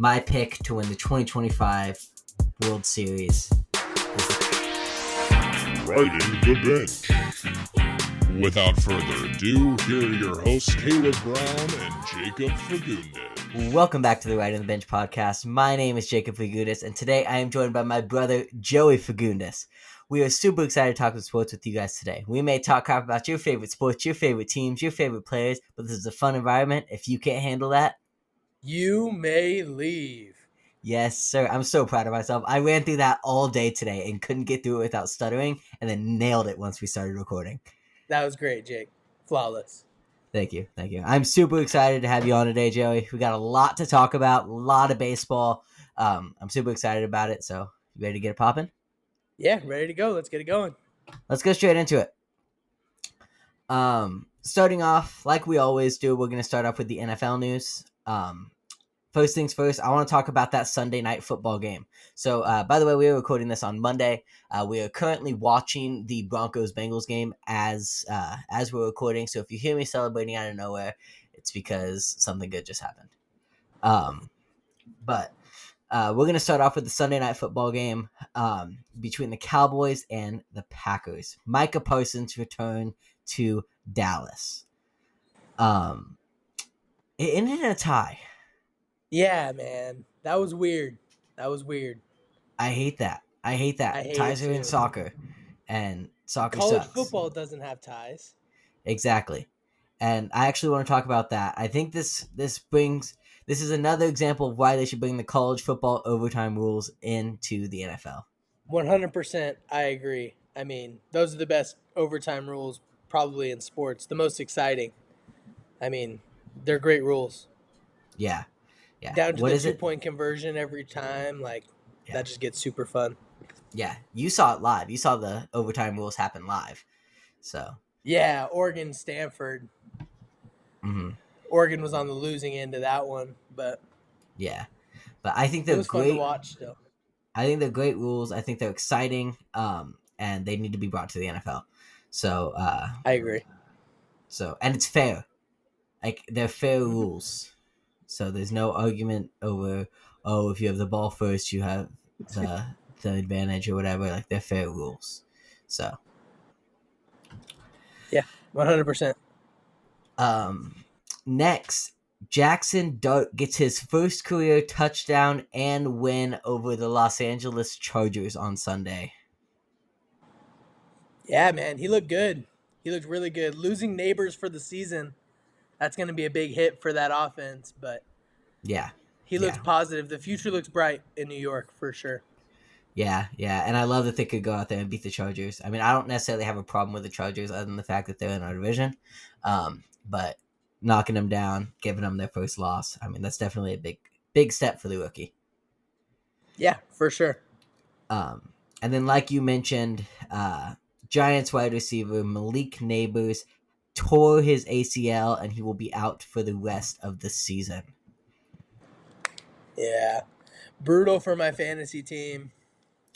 My pick to win the 2025 World Series is Riding the bench. Without further ado, here are your hosts, Caleb Brown and Jacob Fagundes. Welcome back to the Right on the Bench podcast. My name is Jacob Fagundes, and today I am joined by my brother, Joey Fagundes. We are super excited to talk about sports with you guys today. We may talk crap about your favorite sports, your favorite teams, your favorite players, but this is a fun environment. If you can't handle that, you may leave. Yes, sir. I'm so proud of myself. I ran through that all day today and couldn't get through it without stuttering, and then nailed it once we started recording. That was great, Jake. Flawless. Thank you. I'm super excited to have you on today, Joey. We got a lot to talk about, a lot of baseball. I'm super excited about it, so you ready to get it popping? Yeah, ready to go. Let's get it going. Let's go straight into it. Starting off, like we always do, we're going to start off with the NFL news. First things first, I want to talk about that Sunday night football game. So, by the way, we are recording this on Monday. We are currently watching the Broncos-Bengals game as we're recording. So, if you hear me celebrating out of nowhere, it's because something good just happened. But we're going to start off with the Sunday night football game between the Cowboys and the Packers. Micah Parsons returned to Dallas. It ended in a tie. Yeah, man. That was weird. I hate that. I hate Ties it are in too. soccer, and soccer College sucks. football doesn't have ties. Exactly. And I actually want to talk about that. I think this is another example of why they should bring the college football overtime rules into the NFL. 100%, I agree. I mean, those are the best overtime rules probably in sports. The most exciting. I mean, they're great rules. Yeah. Down to the 2-point conversion every time. That just gets super fun. Yeah. You saw it live. You saw the overtime rules happen live. So. Yeah, Oregon, Stanford. Mm-hmm. Oregon was on the losing end of that one, but yeah. But I think they're it was great. fun to watch still. I think they're great rules. I think they're exciting. And they need to be brought to the NFL. So. I agree. So, and it's fair. Like, they're fair rules. So there's no argument over, if you have the ball first, you have the advantage or whatever. Like, they're fair rules. So. Yeah, 100%. Next, Jackson Dart gets his first career touchdown and win over the Los Angeles Chargers on Sunday. Yeah, man, he looked good. He looked really good. Losing Neighbors for the season, that's going to be a big hit for that offense, but yeah, he looks positive. The future looks bright in New York for sure. Yeah, and I love that they could go out there and beat the Chargers. I mean, I don't necessarily have a problem with the Chargers other than the fact that they're in our division, but knocking them down, giving them their first loss, I mean, that's definitely a big step for the rookie. Yeah, for sure. And then, like you mentioned, Giants wide receiver Malik Neighbors tore his ACL, and he will be out for the rest of the season. Yeah, brutal for my fantasy team.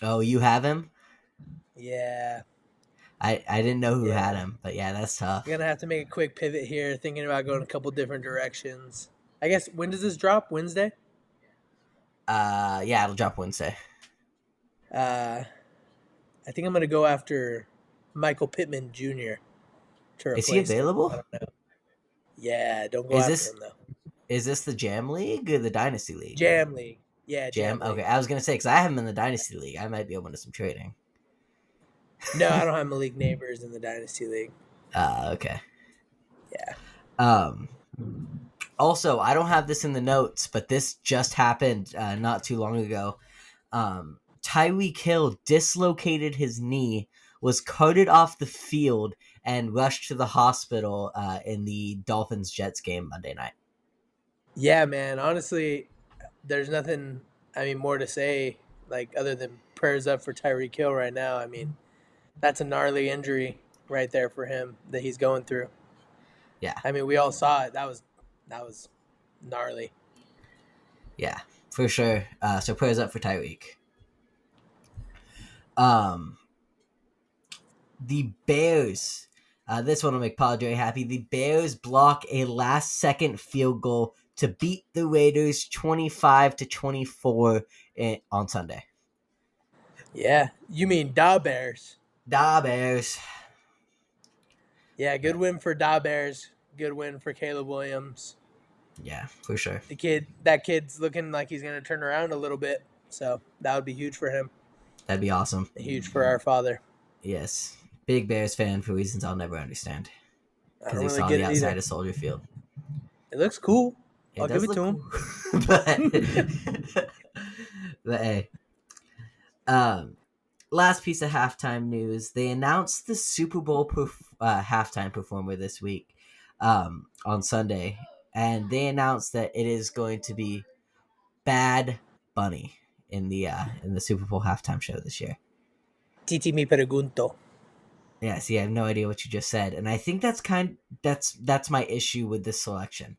Oh, you have him? Yeah. I didn't know who had him, but yeah, that's tough. I'm going to have to make a quick pivot here, thinking about going a couple different directions. I guess, when does this drop? Wednesday? Yeah, it'll drop Wednesday. I think I'm going to go after Michael Pittman Jr. Is he available? I don't know. Yeah, don't go after him, though. Is this the Jam League or the Dynasty League? Jam League. Yeah, Jam League. Okay, I was going to say, because I have him in the Dynasty League. I might be open to some trading. No, I don't have Malik Neighbors in the Dynasty League. Okay. Yeah. Also, I don't have this in the notes, but this just happened not too long ago. Tyreek Hill dislocated his knee, was carted off the field, and rushed to the hospital in the Dolphins-Jets game Monday night. Yeah, man. Honestly, there's nothing, more to say, other than prayers up for Tyreek Hill right now. I mean, that's a gnarly injury right there for him that he's going through. Yeah. I mean, we all saw it. That was gnarly. Yeah, for sure. So prayers up for Tyreek. The Bears. This one will make Paul very happy. The Bears block a last-second field goal to beat the Raiders 25-24 on Sunday. Yeah, you mean Da Bears? Da Bears. Yeah, good win for Da Bears. Good win for Caleb Williams. Yeah, for sure. That kid's looking like he's going to turn around a little bit. So that would be huge for him. That'd be awesome. Huge for our father. Yes. Big Bears fan for reasons I'll never understand. I Because don't he really saw get the it outside either. of Soldier Field. It looks cool. I'll give does it to him. cool. but hey. Last piece of halftime news. They announced the Super Bowl halftime performer this week on Sunday. And they announced that it is going to be Bad Bunny in the Super Bowl halftime show this year. Titi me pregunto. Yeah, see, I have no idea what you just said, and I think that's my issue with this selection.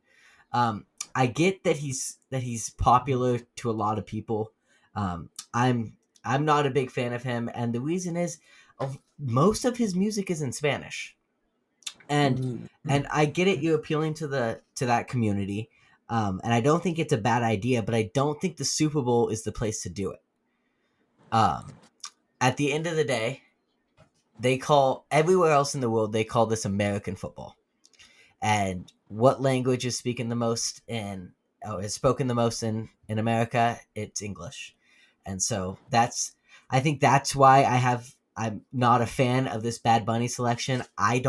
I get that he's popular to a lot of people. I'm not a big fan of him, and the reason is, most of his music is in Spanish, and I get it. You're appealing to that community, and I don't think it's a bad idea, but I don't think the Super Bowl is the place to do it. At the end of the day, they call everywhere else in the world, they call this American football. And what language is spoken the most in America? It's English. And so I think that's why I'm not a fan of this Bad Bunny selection. I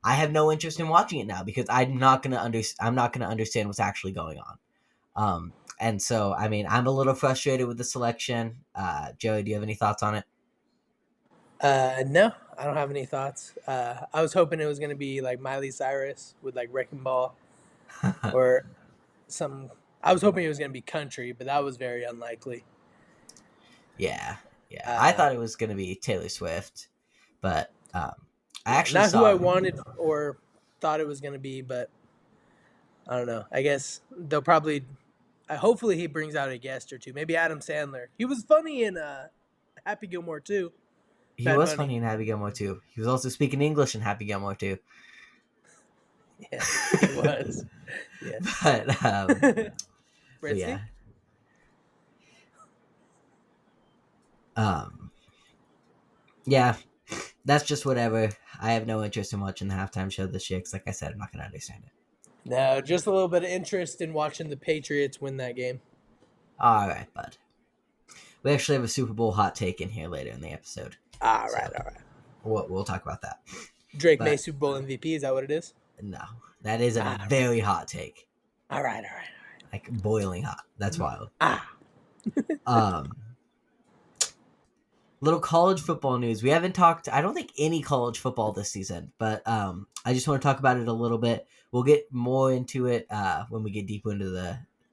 have no interest in watching it now because I'm not gonna understand what's actually going on. And so I mean, I'm a little frustrated with the selection. Joey, do you have any thoughts on it? No, I don't have any thoughts. I was hoping it was going to be like Miley Cyrus with like Wrecking Ball or some. I was hoping it was going to be country, but that was very unlikely. Yeah. I thought it was going to be Taylor Swift, but I actually not saw who I wanted or thought it was going to be, but I don't know. I guess they'll probably. Hopefully, he brings out a guest or two. Maybe Adam Sandler. He was funny in Happy Gilmore too. He Bad was Bunny. funny in Happy Gilmore too. He was also speaking English in Happy Gilmore too. Yeah, he was. Yeah. But yeah. Yeah, that's just whatever. I have no interest in watching the halftime show this year because, like I said, I'm not going to understand it. No, just a little bit of interest in watching the Patriots win that game. All right, bud. We actually have a Super Bowl hot take in here later in the episode. All right. We'll talk about that. Drake May Super Bowl MVP, is that what it is? No, that is a very hot take. All right. Like boiling hot. That's wild. Little college football news. We haven't talked, I don't think, any college football this season, but I just want to talk about it a little bit. We'll get more into it when we get deeper into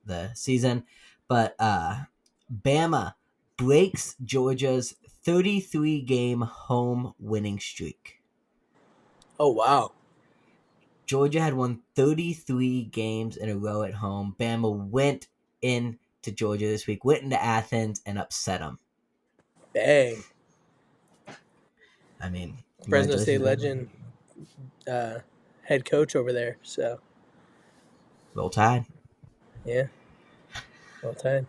the season. But Bama breaks Georgia's 33-game home winning streak. Oh, wow. Georgia had won 33 games in a row at home. Bama went into Georgia this week, went into Athens, and upset them. Dang. I mean, Fresno State legend, head coach over there. So, Roll Tide. Yeah. Roll Tide.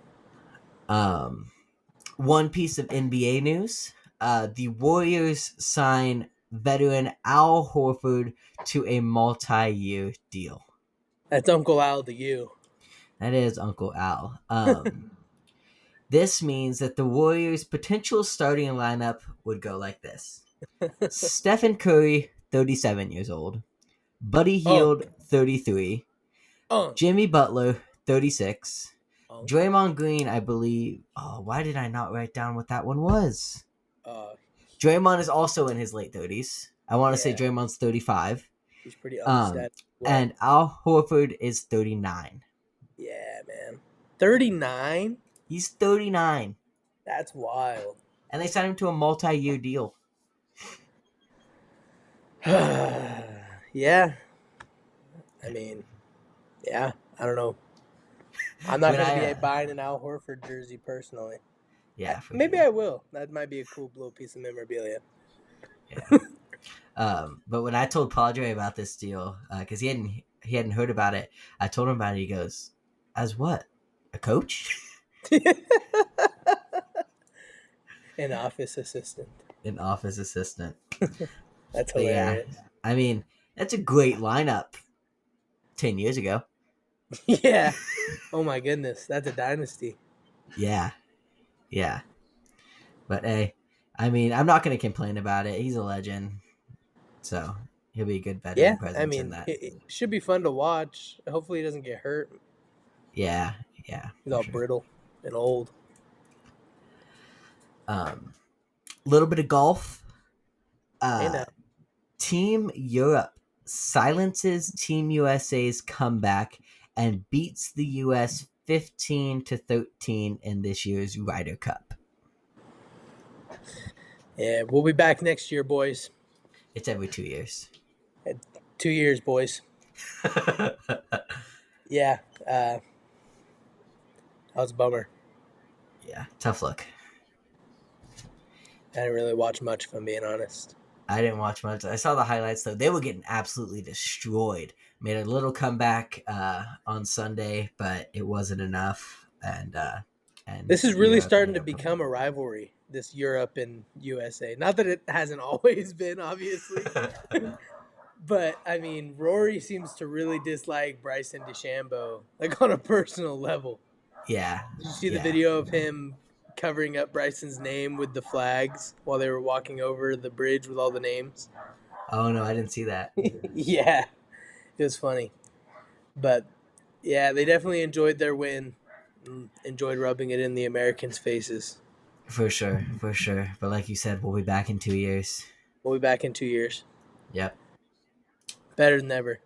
One piece of NBA news: the Warriors sign veteran Al Horford to a multi-year deal. That's Uncle Al to you. That is Uncle Al. This means that the Warriors' potential starting lineup would go like this. Stephen Curry, 37 years old. Buddy Hield, 33. Jimmy Butler, 36. Draymond Green, I believe. Oh, why did I not write down what that one was? Draymond is also in his late 30s. I want to say Draymond's 35. He's pretty upset. And Al Horford is 39. Yeah, man. 39? He's 39. That's wild. And they signed him to a multi-year deal. Yeah. I mean, yeah. I don't know. I'm not going to be buying an Al Horford jersey personally. Yeah. Maybe I will. That might be a cool little piece of memorabilia. Yeah. But when I told Padre about this deal, because he he hadn't heard about it. I told him about it. He goes, "As what? A coach?" An office assistant. An office assistant. That's But yeah, hilarious. I mean, that's a great lineup 10 years ago. Yeah. Oh my goodness, that's a dynasty. Yeah. Yeah. But hey, I mean, I'm not going to complain about it. He's a legend. So he'll be a good veteran Yeah, I presence in mean, that. it should be fun to watch. Hopefully, he doesn't get hurt. Yeah. Yeah. He's For all sure. brittle and old. Little bit of golf. Hey now. Team Europe silences Team USA's comeback and beats the US 15-13 in this year's Ryder Cup. Yeah, we'll be back next year, boys. It's every 2 years. 2 years, boys. Yeah, that was a bummer. Yeah, tough luck. I didn't really watch much, if I'm being honest. I didn't watch much. I saw the highlights though. They were getting absolutely destroyed. Made a little comeback on Sunday, but it wasn't enough. And This is really Europe starting ended to up become a rivalry, this Europe and USA. Not that it hasn't always been, obviously. But, I mean, Rory seems to really dislike Bryson DeChambeau, like on a personal level. Yeah. Did you see the Yeah. video of him covering up Bryson's name with the flags while they were walking over the bridge with all the names? Oh no, I didn't see that. Yeah, it was funny. But, yeah, they definitely enjoyed their win. Enjoyed rubbing it in the Americans' faces. For sure, for sure. But like you said, we'll be back in 2 years. We'll be back in 2 years. Yep. Better than ever.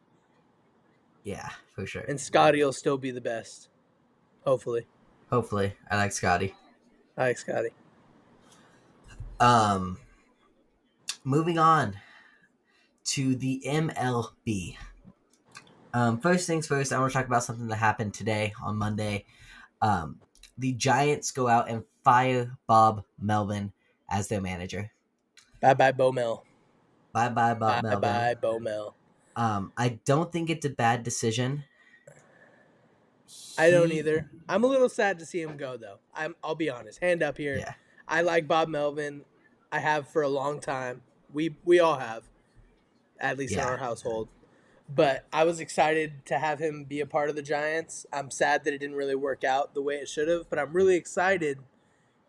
Yeah, for sure. And Scotty will still be the best. Hopefully. Hopefully. I like Scotty. I like Scotty. Moving on to the MLB. First things first, I want to talk about something that happened today on Monday. The Giants go out and fire Bob Melvin as their manager. Bye-bye, Bo Mel. Bye-bye, Bob Melvin. Bye-bye, Bo Mel. I don't think it's a bad decision. I don't either. I'm a little sad to see him go, though. I'll be honest. Hand up here. Yeah. I like Bob Melvin. I have for a long time. We all have, at least in our household. But I was excited to have him be a part of the Giants. I'm sad that it didn't really work out the way it should have, but I'm really excited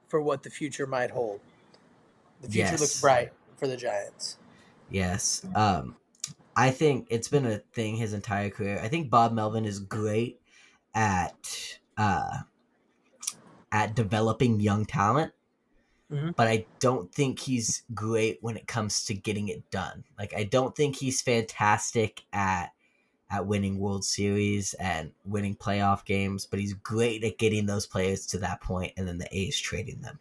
for what the future might hold. The future looks bright for the Giants. Yes. I think it's been a thing his entire career. I think Bob Melvin is great at developing young talent, but I don't think he's great when it comes to getting it done. Like, I don't think he's fantastic at winning World Series and winning playoff games, but he's great at getting those players to that point and then the A's trading them.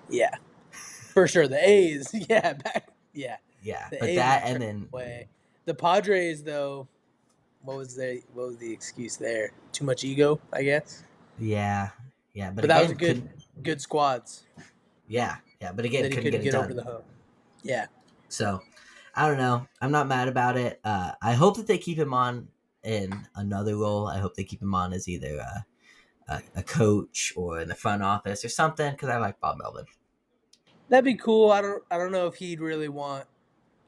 Yeah, for sure. The A's, yeah. Yeah, the but A's that and then the Padres, though, what was the excuse there? Too much ego, I guess. yeah, but that was a good squads. Yeah, but again, that he couldn't get it over done. the hump. Yeah. So, I don't know. I'm not mad about it. I hope that they keep him on in another role. I hope they keep him on as either a coach or in the front office or something, because I like Bob Melvin. That'd be cool. I don't know if he'd really want.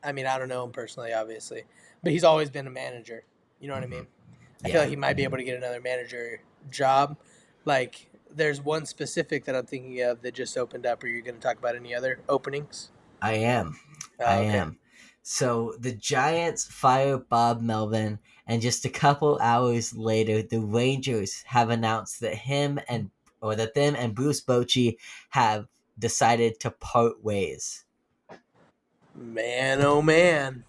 I mean, I don't know him personally, obviously, but he's always been a manager. You know what I mean? I feel like he might be able to get another manager job. Like, there's one specific that I'm thinking of that just opened up. Are you going to talk about any other openings? I am. I am. So the Giants fire Bob Melvin, and just a couple hours later, the Rangers have announced that them and Bruce Bochy have decided to part ways. Man, oh man.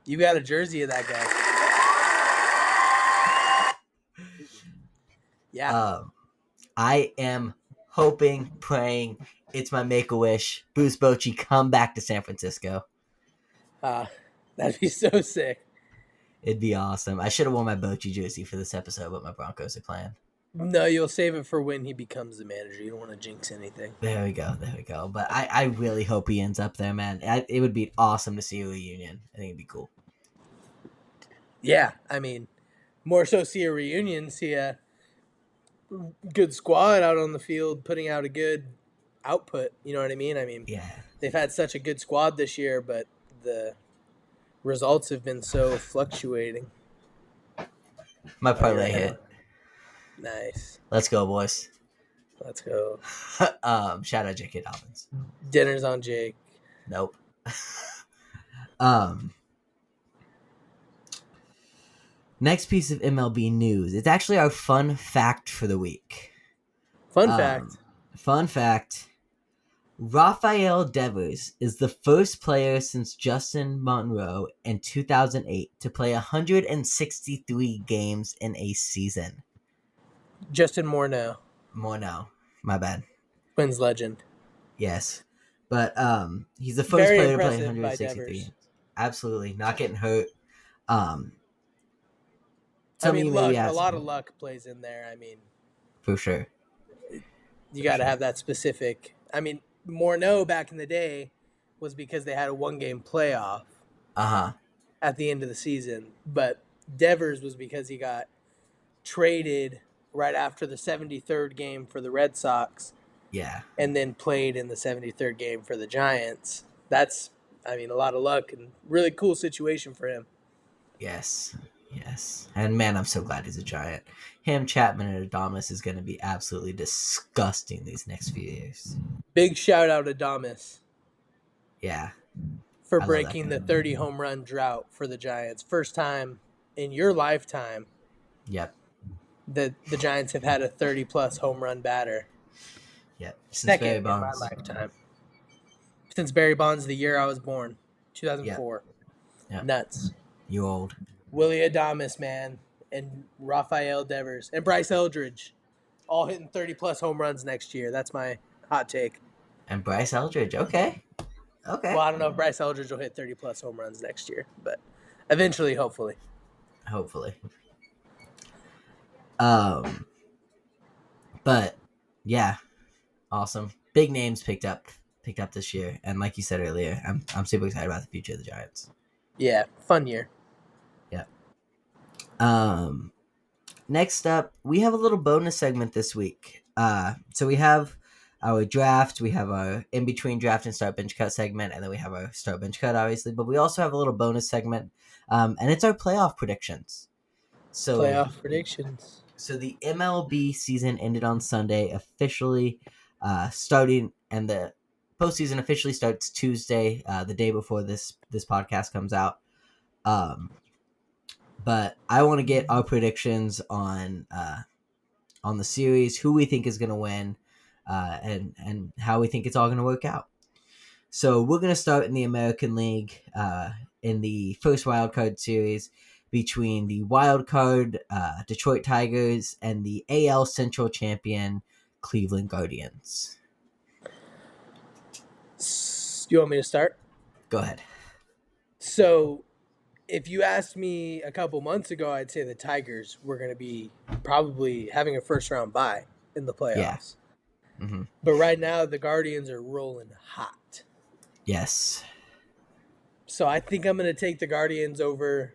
You got a jersey of that guy. Yeah. I am hoping, praying, it's my make-a-wish. Bruce Bochy, come back to San Francisco. That'd be so sick. It'd be awesome. I should have worn my Bochy jersey for this episode, but my Broncos are playing. No, you'll save it for when he becomes the manager. You don't want to jinx anything. There we go. But I really hope he ends up there, man. It would be awesome to see a reunion. I think it'd be cool. Yeah, I mean, more so see a reunion, see a good squad out on the field putting out a good output. You know what I mean? I mean, Yeah. they've had such a good squad this year, but the results have been so fluctuating. My Oh, you're parlay ahead. hit. Nice. Let's go, boys. Let's go. Shout out J.K. Dobbins. Dinner's on Jake. Nope. um, Next piece of MLB news. It's actually our fun fact for the week. Fun fact. Fun fact. Rafael Devers is the first player since Justin Monroe in 2008 to play 163 games in a season. Justin Morneau. More now. My bad. Twins legend. Yes. But he's the first Very player to play impressive by 163 Devers. games. Absolutely. Not getting hurt. Um I some of mean, you may be luck. A lot asking. of luck plays in there. I mean, For sure. you got to have that specific. I mean, Morneau back in the day was because they had a one-game playoff Uh-huh. at the end of the season, but Devers was because he got traded right after the 73rd game for the Red Sox Yeah. and then played in the 73rd game for the Giants. That's, I mean, a lot of luck and really cool situation for him. Yes. Yes. And man, I'm so glad he's a Giant. Him, Chapman, and Adamas is going to be absolutely disgusting these next few years. Big shout out to Adames Yeah. for I love that breaking for the him. 30 home run drought for the Giants. First time in your lifetime Yep. that the Giants have had a 30 plus home run batter. Yep. Since Second Barry in my Bonds. lifetime. Since Barry Bonds, the year I was born, Yep. 2004. Yep. Nuts. You old. Willie Adames, man, and Rafael Devers and Bryce Eldridge, all hitting 30 plus home runs next year. That's my hot take. And Bryce Eldridge. Okay. Okay. Well, I don't know if Bryce Eldridge will hit 30 plus home runs next year, but eventually, hopefully. Hopefully. But yeah, awesome. Big names picked up this year, and like you said earlier, I'm super excited about the future of the Giants. Yeah, fun year. Yeah. Next up, we have a little bonus segment this week. So we have our draft, we have our in between draft and start bench cut segment, and then we have our start bench cut, obviously. But we also have a little bonus segment, and it's our playoff predictions. So Playoff predictions. So the MLB season ended on Sunday, officially starting, and the postseason officially starts Tuesday, the day before this podcast comes out. But I want to get our predictions on the series, who we think is going to win, and how we think it's all going to work out. So we're going to start in the American League in the first wild card series between the wild card Detroit Tigers and the AL Central champion Cleveland Guardians. You want me to start? Go ahead. So, if you asked me a couple months ago, I'd say the Tigers were going to be probably having a first round bye in the playoffs. Yeah. Mm-hmm. But right now, the Guardians are rolling hot. Yes. So I think I'm going to take the Guardians over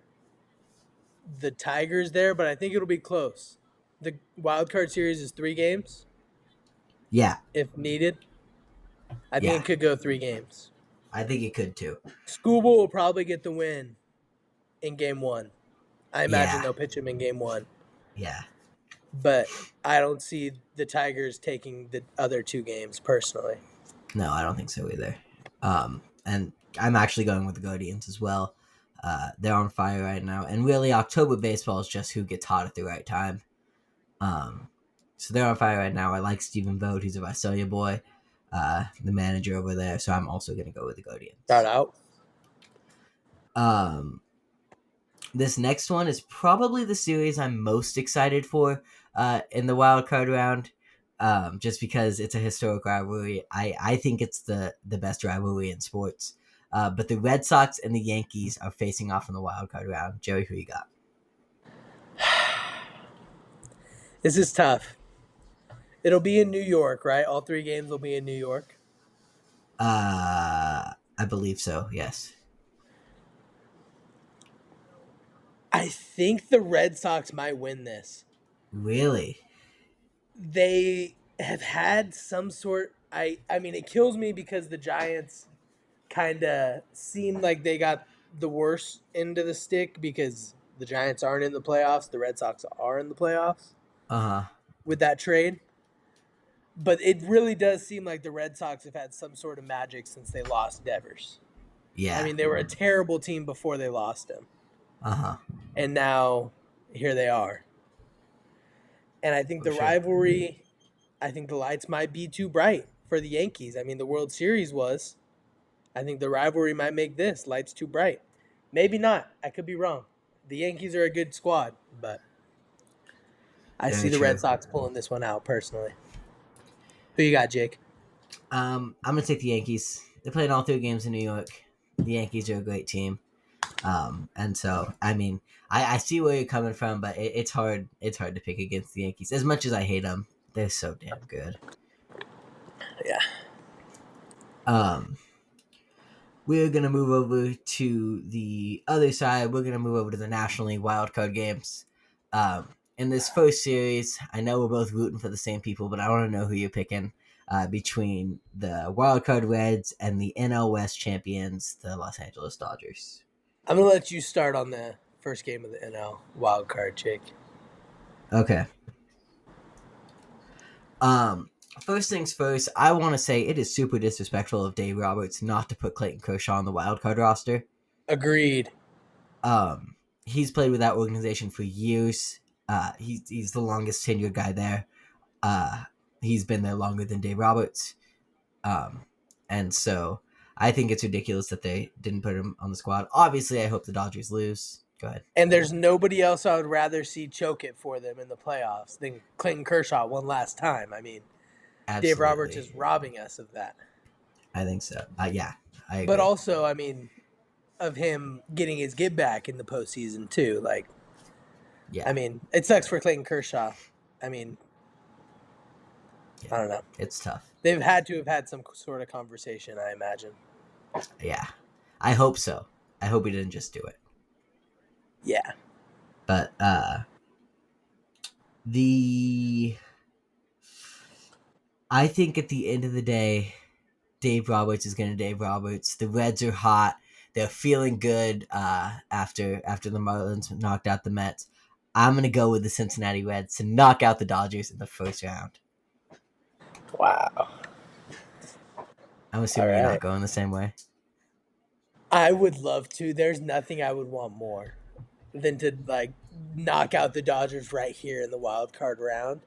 the Tigers there, but I think it'll be close. The wild card series is 3 games. Yeah. If needed. I think it could go 3 games. I think it could too. Skubal will probably get the win in game 1. I imagine they'll pitch him in game 1. Yeah. But I don't see the Tigers taking the other 2 games personally. No, I don't think so either. And I'm actually going with the Guardians as well. They're on fire right now, and really, October baseball is just who gets hot at the right time. So they're on fire right now. I like Stephen Vogt. He's a Visalia boy, the manager over there. So I'm also going to go with the Guardians. Shout out. This next one is probably the series I'm most excited for in the wild card round. Just because it's a historic rivalry. I think it's the best rivalry in sports. But the Red Sox and the Yankees are facing off in the wild card round. Joey, who you got? This is tough. It'll be in New York, right? All 3 games will be in New York. I believe so, yes. I think the Red Sox might win this. Really? They have had some sort. I mean, it kills me because the Giants kind of seem like they got the worst end of the stick because the Giants aren't in the playoffs. The Red Sox are in the playoffs Uh huh. with that trade. But it really does seem like the Red Sox have had some sort of magic since they lost Devers. I Yeah. mean, they were a terrible team before they lost him. Uh huh. And now here they are. And I think For the sure. rivalry, I think the lights might be too bright for the Yankees. I mean, the World Series was. I think the rivalry might make this lights too bright. Maybe not. I could be wrong. The Yankees are a good squad, but I see Very the Red true. Sox pulling this one out personally. Who you got, Jake? I'm gonna take the Yankees. They played all 3 games in New York. The Yankees are a great team. And so I mean, I see where you're coming from, but it's hard. It's hard to pick against the Yankees. As much as I hate them, they're so damn good. Yeah. Um, we're gonna move over to the other side. We're gonna move over to the National League wildcard games. In this first series, I know we're both rooting for the same people, but I want to know who you're picking between the wildcard Reds and the NL West champions, the Los Angeles Dodgers. I'm going to let you start on the first game of the NL wild card, Jake. Okay. First things first, I want to say it is super disrespectful of Dave Roberts not to put Clayton Kershaw on the wildcard roster. Agreed. He's played with that organization for years. He's the longest tenured guy there. He's been there longer than Dave Roberts. And so I think it's ridiculous that they didn't put him on the squad. Obviously, I hope the Dodgers lose. Go ahead. And there's nobody else I would rather see choke it for them in the playoffs than Clayton Kershaw one last time. I mean, Absolutely. Dave Roberts is robbing us of that. I think so. Yeah, I agree. But also, I mean, of him getting his get back in the postseason too. Like, yeah, I mean, it sucks for Clayton Kershaw. I mean, yeah, I don't know. It's tough. They've had to have had some sort of conversation, I imagine. Yeah, I hope so. I hope he didn't just do it. Yeah. But I think at the end of the day, Dave Roberts is going to Dave Roberts. The Reds are hot. They're feeling good after the Marlins knocked out the Mets. I'm going to go with the Cincinnati Reds to knock out the Dodgers in the first round. Wow. I'm assuming you're not going the same way. I would love to. There's nothing I would want more than to like knock out the Dodgers right here in the wild card round.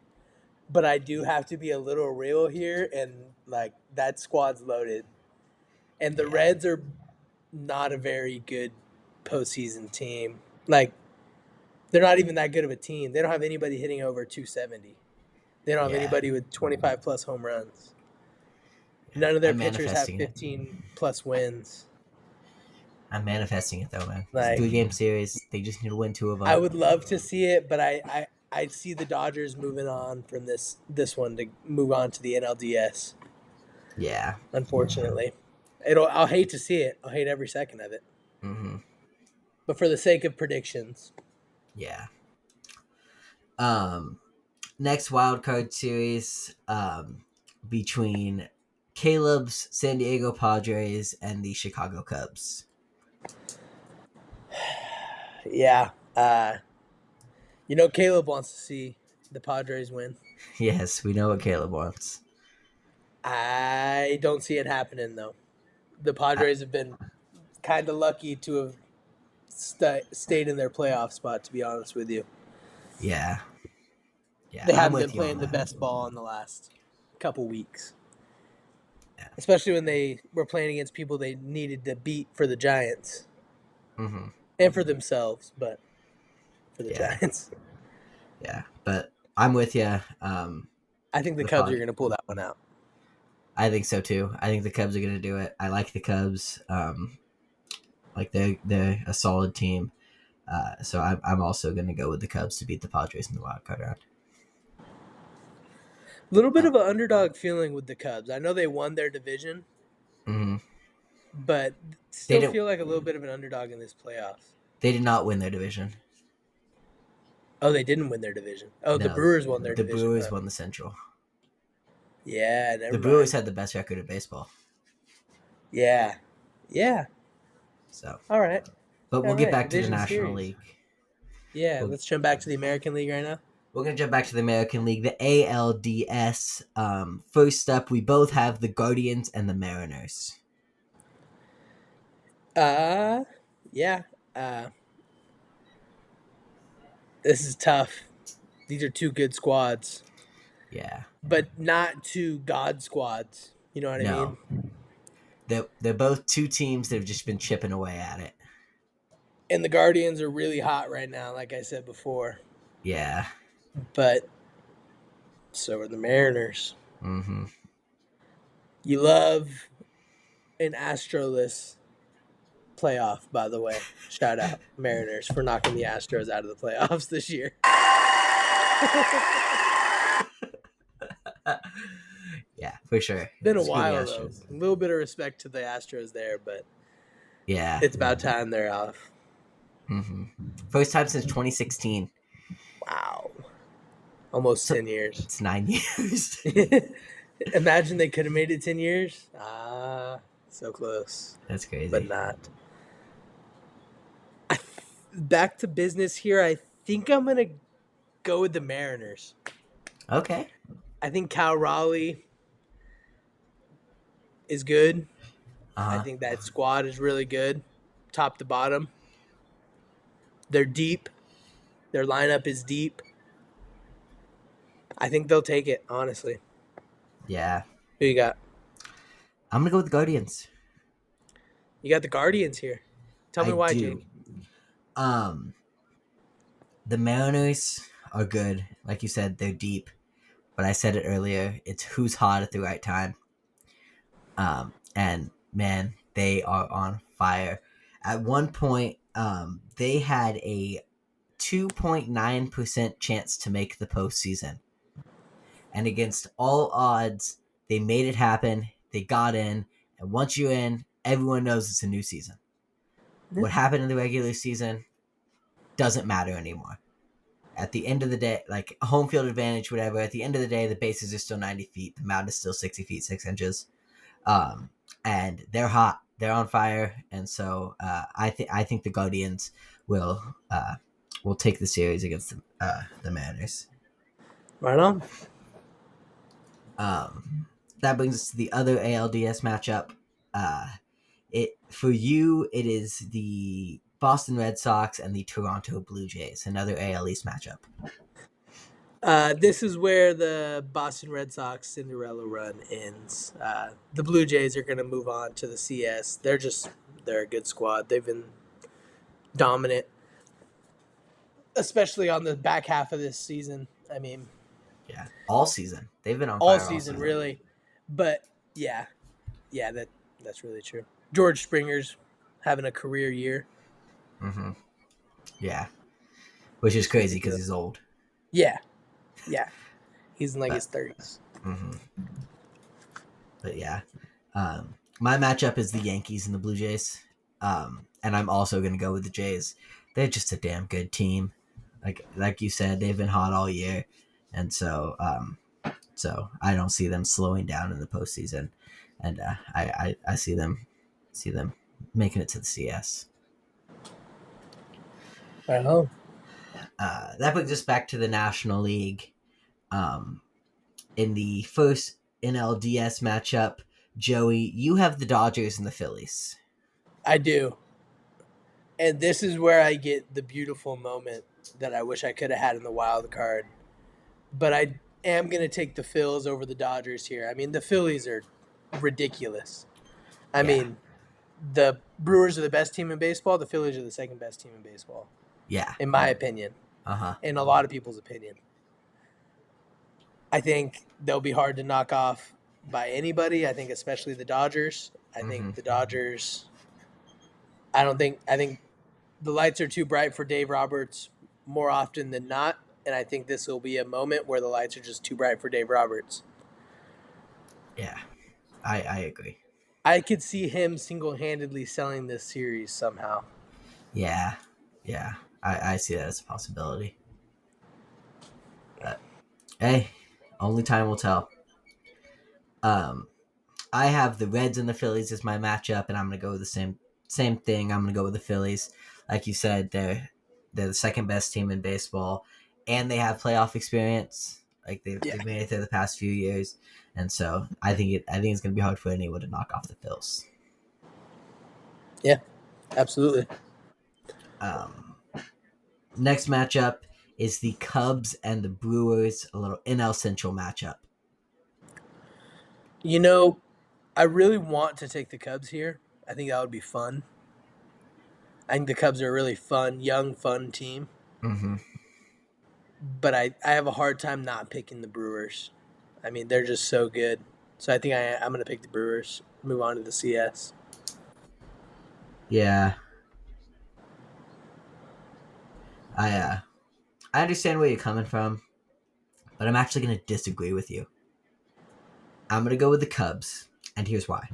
But I do have to be a little real here, and like that squad's loaded. And the Reds are not a very good postseason team. Like, they're not even that good of a team. They don't have anybody hitting over 270. They don't have anybody with 25 plus home runs. None of their pitchers have 15 plus wins. I'm manifesting it though, man. It's Like, a 3-game series. They just need to win 2 of them. I would love to see it, but I see the Dodgers moving on from this one to move on to the NLDS. Yeah. Unfortunately. I'll hate to see it. I'll hate every second of it. Mm-hmm. But for the sake of predictions. Yeah. Next wild card series between Caleb's San Diego Padres and the Chicago Cubs. Yeah. Caleb wants to see the Padres win. Yes, we know what Caleb wants. I don't see it happening, though. The Padres have been kind of lucky to have stayed in their playoff spot, to be honest with you. Yeah. Yeah, they haven't been playing the best ball in the last couple weeks. Yeah. Especially when they were playing against people they needed to beat for the Giants. Mm-hmm. And for themselves, but for the Giants. Yeah, but I'm with you. I think the Cubs are going to pull that one out. I think so too. I think the Cubs are going to do it. I like the Cubs. Like they're a solid team. So I'm also going to go with the Cubs to beat the Padres in the wild card round. A little bit of an underdog feeling with the Cubs. I know they won their division, but still feel like a little bit of an underdog in this playoffs. They did not win their division. Oh, they didn't win their division. Oh, the No, Brewers won their the division. Brewers Huh? won the Central. Yeah, The never Brewers mind. had the best record of baseball. Yeah, yeah. So, All right, but all we'll get right. back to the Division National series. League. Yeah, We'll, let's jump back to the American League right now. we're gonna jump back to the American League, the ALDS. First up, we both have the Guardians and the Mariners. Yeah. Uh, this is tough. These are two good squads, Yeah, but not two god squads. You know what I no, mean? they're both two teams that have just been chipping away at it. And the Guardians are really hot right now, like I said before. Yeah. But so are the Mariners. Mm-hmm. You love an Astroless playoff, by the way. Shout out Mariners for knocking the Astros out of the playoffs this year. Yeah, for sure. Been a Screw the while though. Astros. A little bit of respect to the Astros there, but Yeah. it's about time they're off. Mm-hmm. First time since 2016. Wow. Almost So 10 years. it's 9 years. Imagine they could have made it 10 years. So close. That's crazy. But not. Back to business here. I think I'm going to go with the Mariners. Okay. I think Cal Raleigh is good. I Uh-huh. think that squad is really good, top to bottom. They're deep. Their lineup is deep. I think they'll take it, honestly. Yeah. Who you got? I'm going to go with the Guardians. You got the Guardians here. Tell me I why, do. Jake. The Mariners are good. Like you said, they're deep. But I said it earlier, it's who's hot at the right time. And man, they are on fire. At one point, they had a 2.9% chance to make the postseason. And against all odds, they made it happen. They got in. And once you're in, everyone knows it's a new season. What happened in the regular season doesn't matter anymore. At the end of the day, like home field advantage, whatever, at the end of the day, the bases are still 90 feet. The mound is still 60 feet, 6 inches. And they're hot. They're on fire. And so I think the Guardians will take the series against the Mariners. Right on. That brings us to the other ALDS matchup. For you, it is the Boston Red Sox and the Toronto Blue Jays, another AL East matchup. This is where the Boston Red Sox Cinderella run ends. The Blue Jays are going to move on to the CS. They're a good squad. They've been dominant, especially on the back half of this season. I mean, yeah, all season they've been on all fire season, really. But yeah, that's really true. George Springer's having a career year. Mm-hmm. Yeah, which is crazy because he's old. Yeah. He's in like his 30s. Mm-hmm. But yeah, my matchup is the Yankees and the Blue Jays, and I'm also going to go with the Jays. They're just a damn good team. Like you said, they've been hot all year, and so I don't see them slowing down in the postseason, and I see them making it to the CS. I know. That brings us back to the National League. In the first NLDS matchup, Joey, you have the Dodgers and the Phillies. I do. And this is where I get the beautiful moment that I wish I could have had in the wild card. But I am going to take the Phils over the Dodgers here. I mean, the Phillies are ridiculous. I mean, the Brewers are the best team in baseball. The Phillies are the second best team in baseball. Yeah. In my opinion. Uh-huh. In a lot of people's opinion. I think they'll be hard to knock off by anybody. I think especially the Dodgers. I think the Dodgers... I think the lights are too bright for Dave Roberts more often than not. And I think this will be a moment where the lights are just too bright for Dave Roberts. Yeah, I agree. I could see him single-handedly selling this series somehow. Yeah, I see that as a possibility. Hey, only time will tell. Um, I have the Reds and the Phillies as my matchup, and I'm gonna go with the same thing. I'm gonna go with the Phillies. Like you said, they're the second best team in baseball, and they have playoff experience. Like Yeah. they've made it through the past few years, and so I think it's gonna be hard for anyone to knock off the Phils. Yeah. Absolutely. Um, Next matchup is the Cubs and the Brewers, a little NL Central matchup. You know, I really want to take the Cubs here. I think that would be fun. I think the Cubs are a really fun, young, fun team. Mm-hmm. But I have a hard time not picking the Brewers. I mean, they're just so good. So I think I'm going to pick the Brewers. Move on to the CS. Yeah, I understand where you're coming from, but I'm actually going to disagree with you. I'm going to go with the Cubs, and here's why.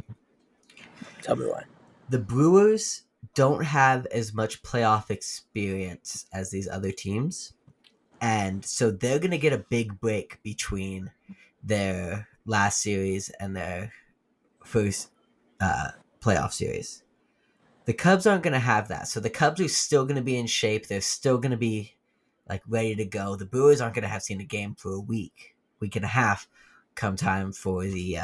Tell me why. The Brewers don't have as much playoff experience as these other teams, and so they're going to get a big break between their last series and their first uh, playoff series. The Cubs aren't going to have that, so the Cubs are still going to be in shape. They're still going to be like ready to go. The Brewers aren't going to have seen a game for a week and a half, come time for the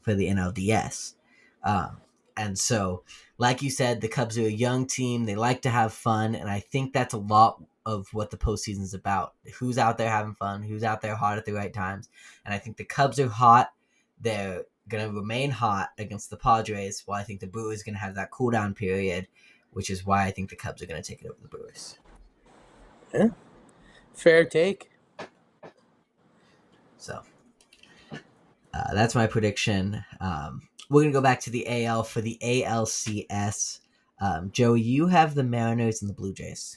NLDS. Um, and so, like you said, the Cubs are a young team. They like to have fun, and I think that's a lot of what the postseason is about. Who's out there having fun? Who's out there hot at the right times? And I think the Cubs are hot. They're going to remain hot against the Padres, while I think the Brewers are going to have that cool down period, which is why I think the Cubs are going to take it over the Brewers. Yeah. Fair take. So that's my prediction. We're going to go back to the AL for the ALCS. Joe, you have the Mariners and the Blue Jays.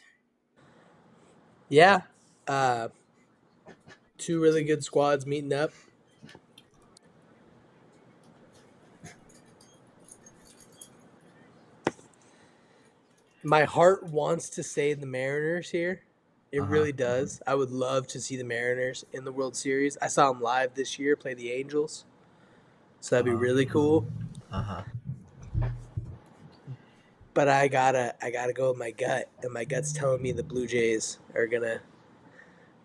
Yeah. Uh, two really good squads meeting up. My heart wants to say the Mariners here. It Uh-huh. really does. I would love to see the Mariners in the World Series. I saw them live this year play the Angels, so that'd be Uh-huh. really cool. Uh-huh. But I gotta go with my gut, and my gut's telling me the Blue Jays are gonna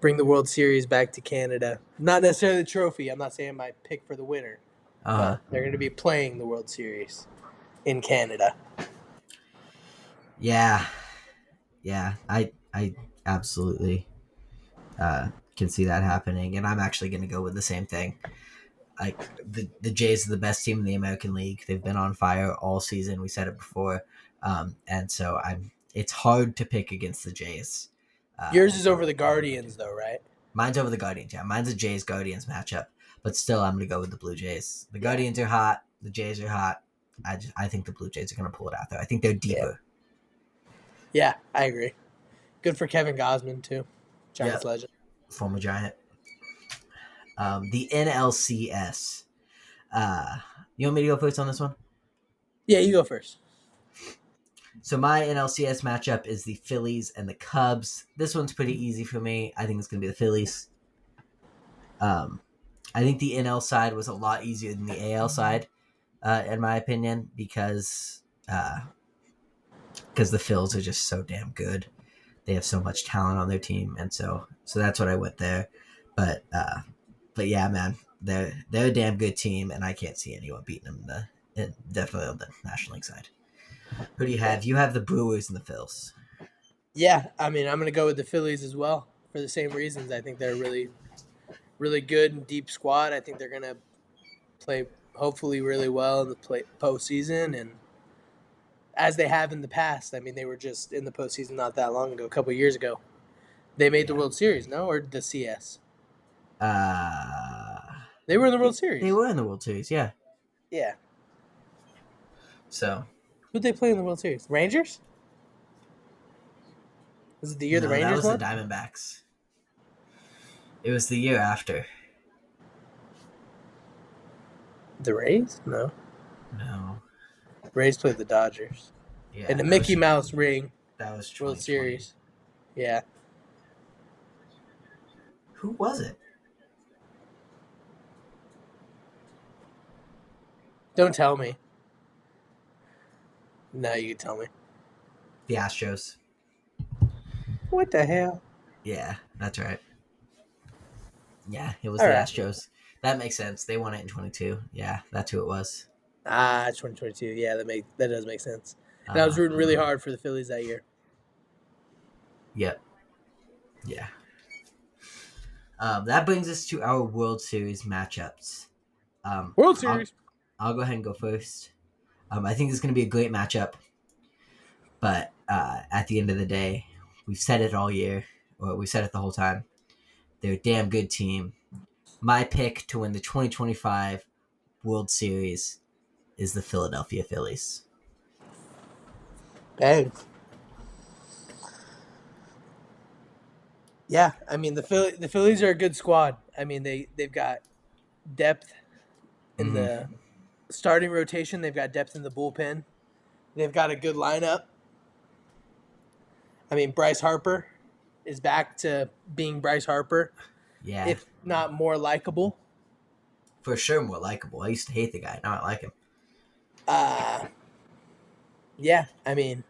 bring the World Series back to Canada. Not necessarily the trophy. I'm not saying my pick for the winner, Uh-huh. but they're gonna be playing the World Series in Canada. Yeah. Yeah. I absolutely can see that happening. And I'm actually gonna go with the same thing. Like the Jays are the best team in the American League. They've been on fire all season. We said it before. And so it's hard to pick against the Jays. Yours is over the Guardians, though, right? Mine's over the Guardians. Yeah, mine's a Jays Guardians matchup. But still, I'm gonna go with the Blue Jays. The Yeah. Guardians are hot. The Jays are hot. I think the Blue Jays are gonna pull it out there. I think they're Yeah. deeper. Yeah, I agree. Good for Kevin Gosman too, Giants Yep, legend. former Giant. The NLCS. Uh, you want me to go first on this one? Yeah, you go first. So my NLCS matchup is the Phillies and the Cubs. This one's pretty easy for me. I think it's gonna be the Phillies. Um, I think the NL side was a lot easier than the AL side, in my opinion, because the Phils are just so damn good. They have so much talent on their team, and so that's what I went there. But yeah, man, they're a damn good team, and I can't see anyone beating them. Definitely on the National League side. Who do you Yeah. have? You have the Brewers and the Phils. Yeah, I mean, I'm gonna go with the Phillies as well for the same reasons. I think they're really, really good and deep squad. I think they're gonna play hopefully really well in the postseason, and as they have in the past. I mean, they were just in the postseason not that long ago, a couple years ago. They made the Yeah. World Series, no, or the CS. Uh, They were in the I World think they Series. were in the World Series. Yeah. Yeah. So Who'd they play in the World Series? Rangers? Was it the year the no, that Rangers was the won? Diamondbacks. It was the year after. The Rays? No. No. Rays played the Dodgers. Yeah, And the Mickey Mouse ring that was World 2020. Series. Yeah. Who was it? Don't tell me. No, you can tell me. The Astros. What the hell? Yeah, that's right. Yeah, it was All the right. Astros. That makes sense. They won it in 22. Yeah, that's who it was. 2022. Yeah, that does make sense. And I was Uh, rooting really hard for the Phillies that year. yep. Yeah. That brings us to our World Series matchups. Um, World I'll, Series. I'll go ahead and go first. I think this is going to be a great matchup, but at the end of the day, we've said it all year, or we've said it the whole time. They're a damn good team. My pick to win the 2025 World Series is the Philadelphia Phillies. Bang. Yeah, I mean the Phillies are a good squad. I mean they've got depth in Mm-hmm. the starting rotation. They've got depth in the bullpen. They've got a good lineup. I mean Bryce Harper is back to being Bryce Harper, Yeah, if not more likable. for sure more likable. I used to hate the guy. Now I like him. Uh yeah, I mean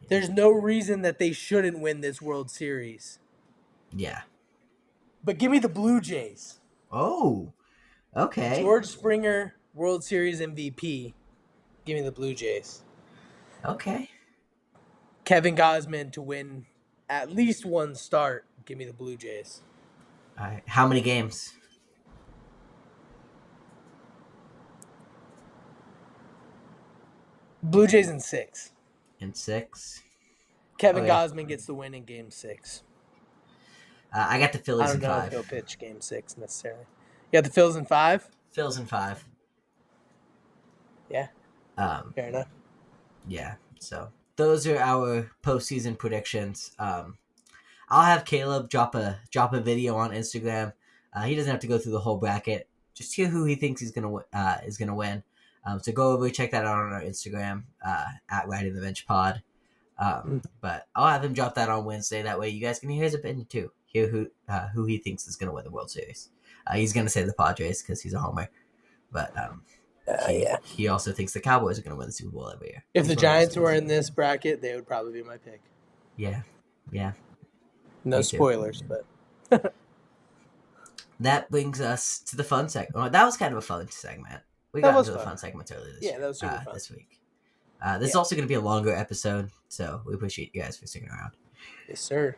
there's no reason that they shouldn't win this World Series. Yeah. But give me the Blue Jays. Oh, okay. George Springer, World Series MVP. Give me the Blue Jays. Okay. Kevin Gausman to win at least one start. Give me the Blue Jays. All right. How many games? Blue Jays in 6. In 6. Kevin Okay. Gausman gets the win in Game 6. I got the I Phillies don't in know if he'll 5. pitch Game 6 necessarily. You got the Phils in 5? Phillies in 5. Yeah, Um, fair enough. yeah. So those are our postseason predictions. I'll have Caleb drop a video on Instagram. He doesn't have to go through the whole bracket. Just hear who he thinks is gonna win. So go over, check that out on our Instagram at Riding the Bench Pod. But I'll have him drop that on Wednesday. That way, you guys can hear his opinion too. Hear who he thinks is gonna win the World Series. He's gonna say the Padres because he's a homer, but Yeah. he also thinks the Cowboys are gonna win the Super Bowl every year. If He's the one of those Giants were fans. in this bracket, they would probably be my pick. Yeah, No Me too. spoilers, but that brings us to the fun segment. Well, that was kind of a fun segment. We That got was into the fun. fun segments earlier this Yeah, year. that was super fun. This week. This is also going to be a longer episode, so we appreciate you guys for sticking around. yes, sir.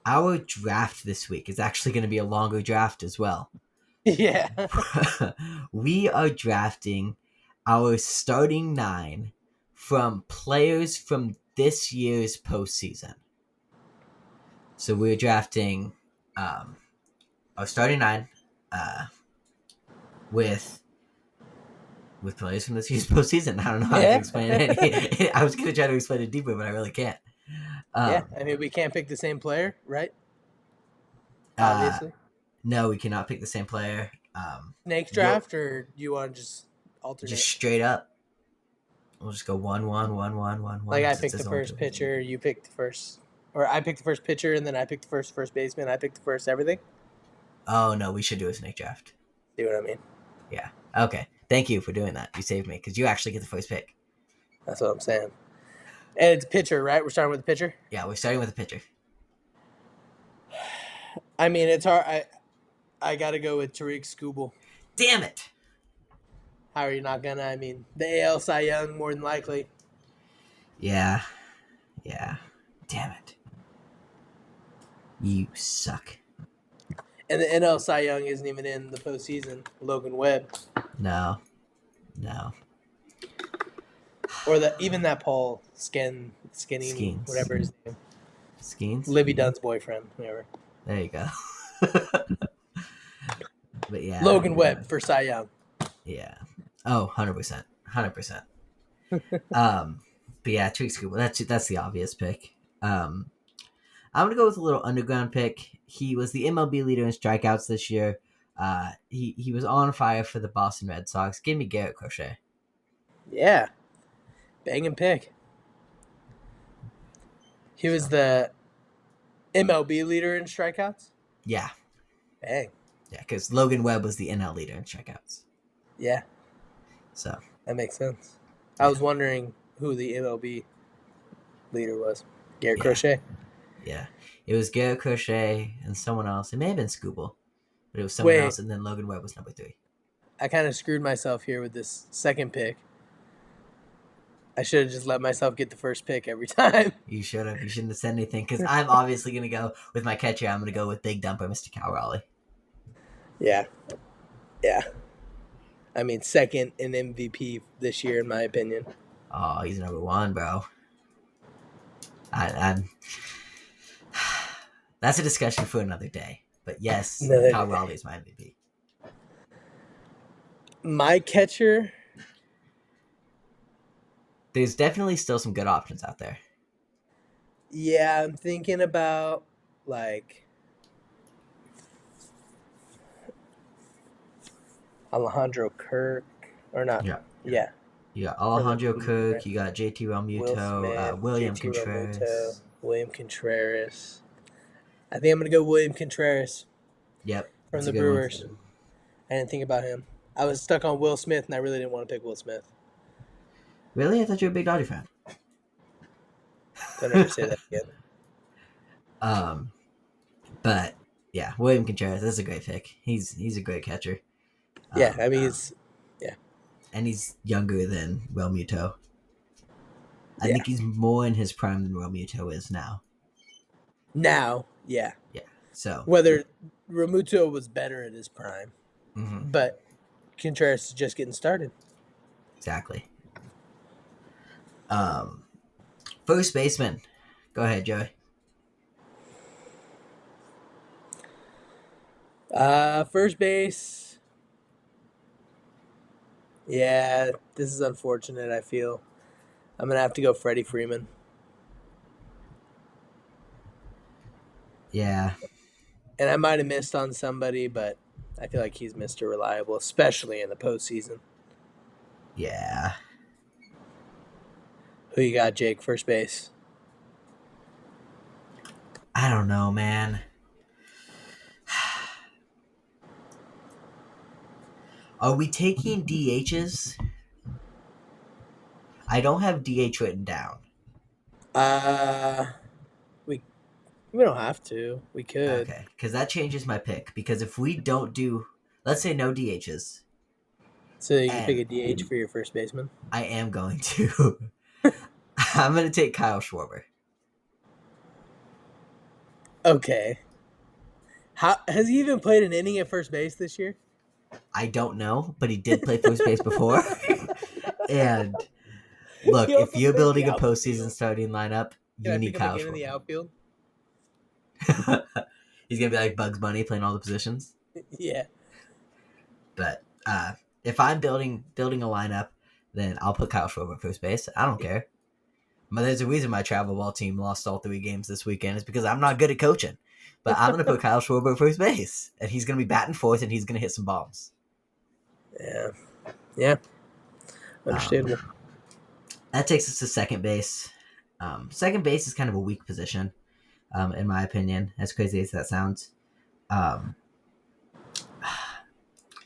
Our draft this week is actually going to be a longer draft as well. Yeah. We are drafting our starting 9 from players from this year's postseason. So we're drafting our starting 9 with players from this year's postseason. I don't know how to explain it. I was going to try to explain it deeper, but I really can't. Yeah, I mean, we can't pick the same player, right? Obviously. No, we cannot pick the same player. Snake draft, or do you want to just alternate? Just straight up. We'll just go 1, 1, 1, 1, 1, 1. Like I picked the first pitcher, you picked the first, or I picked the first pitcher, and then I picked the first baseman. I picked the first everything. Oh no, we should do a snake draft. See what I mean? Yeah. Okay. Thank you for doing that. You saved me because you actually get the first pick. That's what I'm saying. And it's pitcher, right? We're starting with the pitcher. Yeah, we're starting with the pitcher. I mean, it's hard. I got to go with Tariq Skubal. Damn it! How are you not gonna? I mean, the AL Cy Young more than likely. Yeah. Damn it. You suck. And the NL Cy Young isn't even in the postseason. Logan Webb. No. Or even that Paul Skeens, whatever his name. Skeens? Livy Dunn's boyfriend, whatever. There you go. But yeah. Logan Webb for Cy Young. Yeah. Oh, 100%. 100%. But yeah, Tariq Skubal, that's the obvious pick. I'm going to go with a little underground pick. He was the MLB leader in strikeouts this year. He was on fire for the Boston Red Sox. Give me Garrett Crochet. Yeah. Banging pick. He was the MLB leader in strikeouts? Yeah. Bang. Yeah, because Logan Webb was the NL leader in strikeouts. Yeah, So that makes sense. I Yeah. was wondering who the MLB leader was. Garrett Yeah. Crochet? yeah, it was Garrett Crochet and someone else. It may have been Scooble, but it was someone Wait, else, and then Logan Webb was number 3. I kind of screwed myself here with this second pick. I should have just let myself get the first pick every time. You should have. You shouldn't have said anything because I'm obviously going to go with my catcher. I'm going to go with Big Dumper, Mr. Cal Raleigh. Yeah. Yeah. I mean, second in MVP this year, in my opinion. Oh, he's number 1, bro. I'm. That's a discussion for another day. But yes, Cal Raleigh is my MVP. My catcher. There's definitely still some good options out there. Yeah, I'm thinking about like Alejandro Kirk or not. Yeah. You got Alejandro For the Kirk. right. You got JT Will Realmuto. Smith, William JT Realmuto, Contreras. William Contreras. I think I'm gonna go William Contreras Yep, from that's the a good one. Brewers. I didn't think about him. I was stuck on Will Smith, and I really didn't want to pick Will Smith. Really? I thought you were a big Dodger fan. Don't ever say that again. But yeah, William Contreras. That's a great pick. He's a great catcher. Yeah, I mean he's younger than Realmuto. I Yeah. think he's more in his prime than Realmuto is now. Now, yeah. Yeah. So Whether Realmuto was better at his prime, mhm, but Contreras is just getting started. exactly. First baseman. Go ahead, Joey. First base. Yeah, this is unfortunate, I feel. I'm going to have to go Freddie Freeman. Yeah. And I might have missed on somebody, but I feel like he's Mr. Reliable, especially in the postseason. Yeah. Who you got, Jake, first base? I don't know, man. Are we taking DHs? I don't have DH written down. We don't have to. We could. Okay, because that changes my pick. Because if we don't do, let's say no DHs, So you can and pick a DH for your first baseman? I am going to. I'm going to take Kyle Schwarber. Okay. How has he even played an inning at first base this year? I don't know, but he did play first base before. And look, He if also you're played building the a outfield. postseason starting lineup, Can you I need pick him Kyle again in the Schwarber. outfield? He's going to be like Bugs Bunny playing all the positions. Yeah. But if I'm building a lineup, then I'll put Kyle Schwarber at first base. I don't care. But there's a reason my travel ball team lost all 3 games this weekend. It's because I'm not good at coaching. But I'm going to put Kyle Schwarber at first base. And he's going to be batting fourth, and he's going to hit some bombs. Yeah. Yeah. Understandable. That takes us to second base. Second base is kind of a weak position, in my opinion, as crazy as that sounds.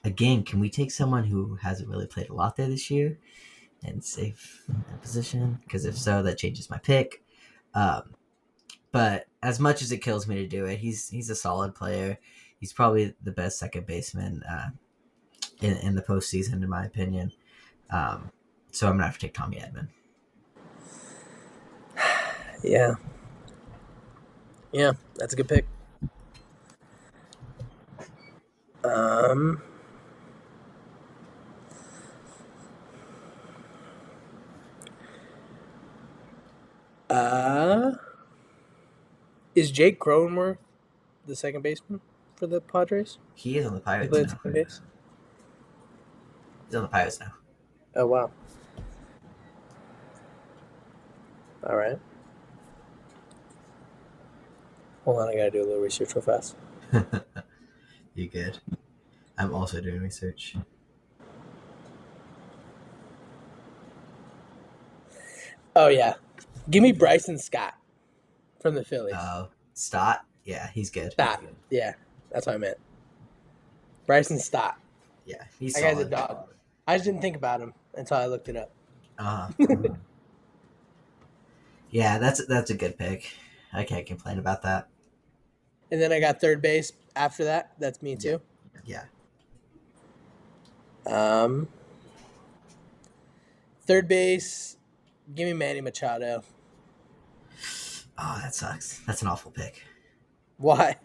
Again, can we take someone who hasn't really played a lot there this year and save that position? Because if so, that changes my pick. But as much as it kills me to do it, he's a solid player. He's probably the best second baseman in the postseason, in my opinion. So I'm gonna have to take Tommy Edman. Yeah. Yeah, that's a good pick. Is Jake Cronenworth the second baseman for the Padres? He is on the He Pirates played now. second base? He's on the Pirates now. Oh, wow. All right. Hold on, I gotta do a little research real fast. You good? I'm also doing research. Oh, yeah. Give me Bryson Scott from the Phillies. Stott? Yeah, he's good. Scott. Yeah, that's what I meant. Bryson Stott. Yeah, he's That guy's a solid. dog. I just didn't think about him until I looked it up. Uh, yeah, that's a good pick. I can't complain about that. And then I got third base after that. That's me Yeah, too. yeah. Um, Third base, give me Manny Machado. Oh, that sucks. That's an awful pick Why?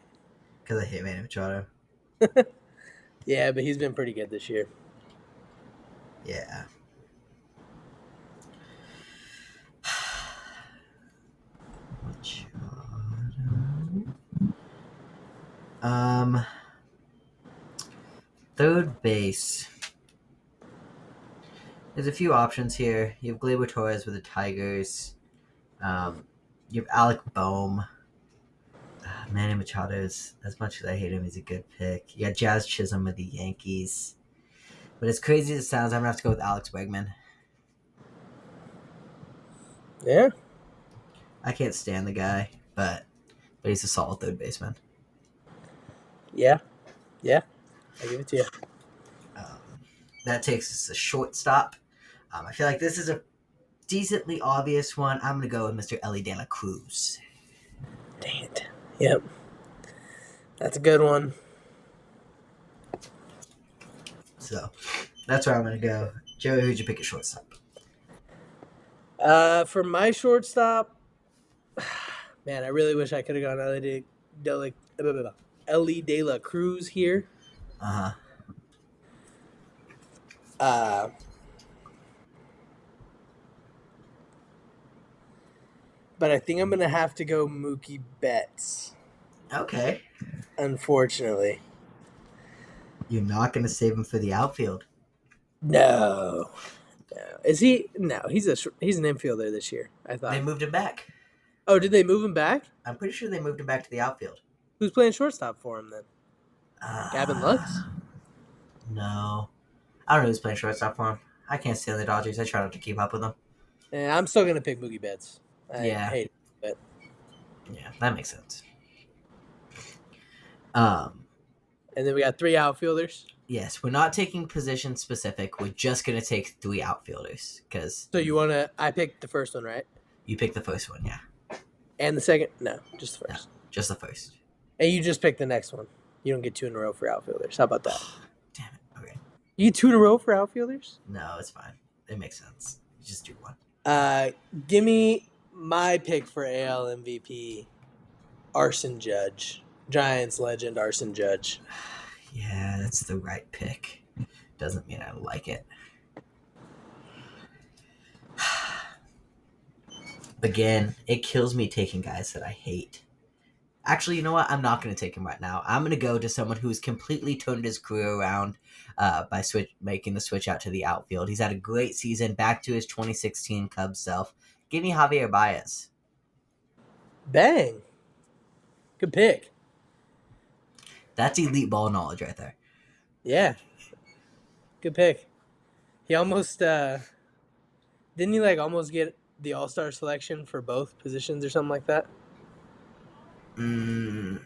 because I hate Manny Machado. Yeah, but he's been pretty good this year. Yeah. Um, third base. There's a few options here. You have Gleyber Torres with the Tigers. You have Alec Boehm. Manny Machado is, as much as I hate him, he's a good pick. You got Jazz Chisholm with the Yankees. But as crazy as it sounds, I'm going to have to go with Alex Bregman. Yeah. I can't stand the guy, but he's a solid third baseman. Yeah. Yeah. I give it to you. That takes us to shortstop. I feel like this is a decently obvious one. I'm going to go with Mr. Ellie De La Cruz. Dang it. Yep. That's a good one. So that's where I'm going to go. Joey, who'd you pick at shortstop? For my shortstop, man, I really wish I could have gone Ellie De La Cruz here. Uh-huh. But I think I'm going to have to go Mookie Betts, Okay. unfortunately. You're not going to save him for the outfield. No. Is he? No, he's an infielder this year, I thought. They moved him back. Oh, did they move him back? I'm pretty sure they moved him back to the outfield. Who's playing shortstop for him then? Gavin Lux? No. I don't know who's playing shortstop for him. I can't stand the Dodgers. I try not to keep up with them. Yeah, I'm still going to pick Mookie Betts. I hate it, but yeah, that makes sense. And then we got 3 outfielders. Yes, we're not taking position specific. We're just going to take 3 outfielders because So you want to? I picked the first one, right? you picked the first one, yeah. And the second? No, just the first. No, just the first. And you just picked the next one. You don't get 2 in a row for outfielders. How about that? Damn it. Okay. You get 2 in a row for outfielders? No, it's fine. It makes sense. Just do one. Give me my pick for AL MVP, Arson Judge. Giants legend Arson Judge. Yeah, that's the right pick. Doesn't mean I like it. Again, it kills me taking guys that I hate. Actually, you know what? I'm not going to take him right now. I'm going to go to someone who's completely turned his career around by making the switch out to the outfield. He's had a great season, back to his 2016 Cubs self. Give me Javier Baez. Bang. Good pick. That's elite ball knowledge right there. Yeah. Good pick. He almost didn't he almost get the All-Star selection for both positions or something like that? I don't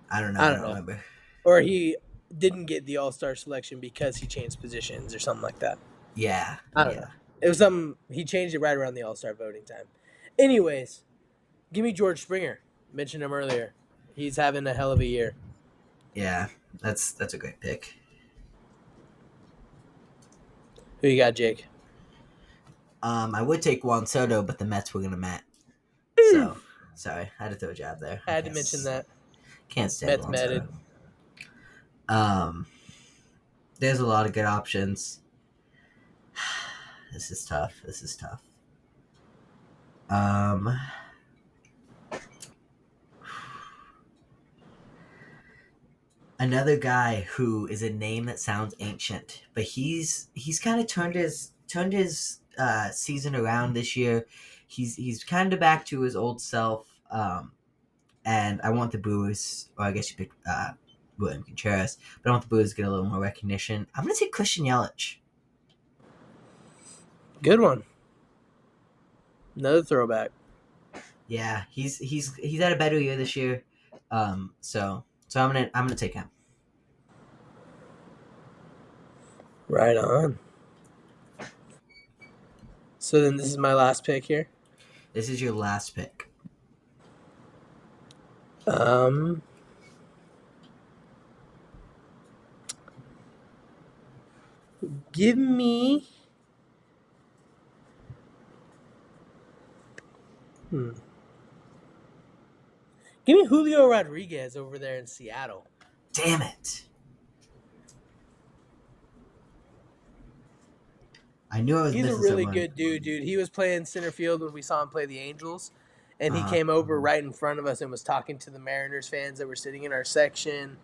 know. I don't know. Remember. Or he didn't get the All-Star selection because he changed positions or something like that. Yeah. I don't know. It was something he changed it right around the All-Star voting time. Anyways, give me George Springer. Mentioned him earlier. He's having a hell of a year. Yeah, that's a great pick. Who you got, Jake? I would take Juan Soto, but the Mets were gonna Met. So sorry, I had to throw a jab there. I had to mention that. Can't stand Juan Soto. There's a lot of good options. This is tough. Another guy who is a name that sounds ancient, but he's kind of turned his season around this year. He's kind of back to his old self. And I want the Brewers, or I guess you picked William Contreras, but I want the Brewers to get a little more recognition. I'm gonna take Christian Yelich. Good one. Another throwback. Yeah, he's had a better year this year. So I'm gonna take him. Right on. So then this is my last pick here. This is your last pick. Um, give me. Give me Julio Rodriguez over there in Seattle. Damn it. I knew I was He's a missing really someone. good dude. He was playing center field when we saw him play the Angels, and he Uh-huh. came over right in front of us and was talking to the Mariners fans that were sitting in our section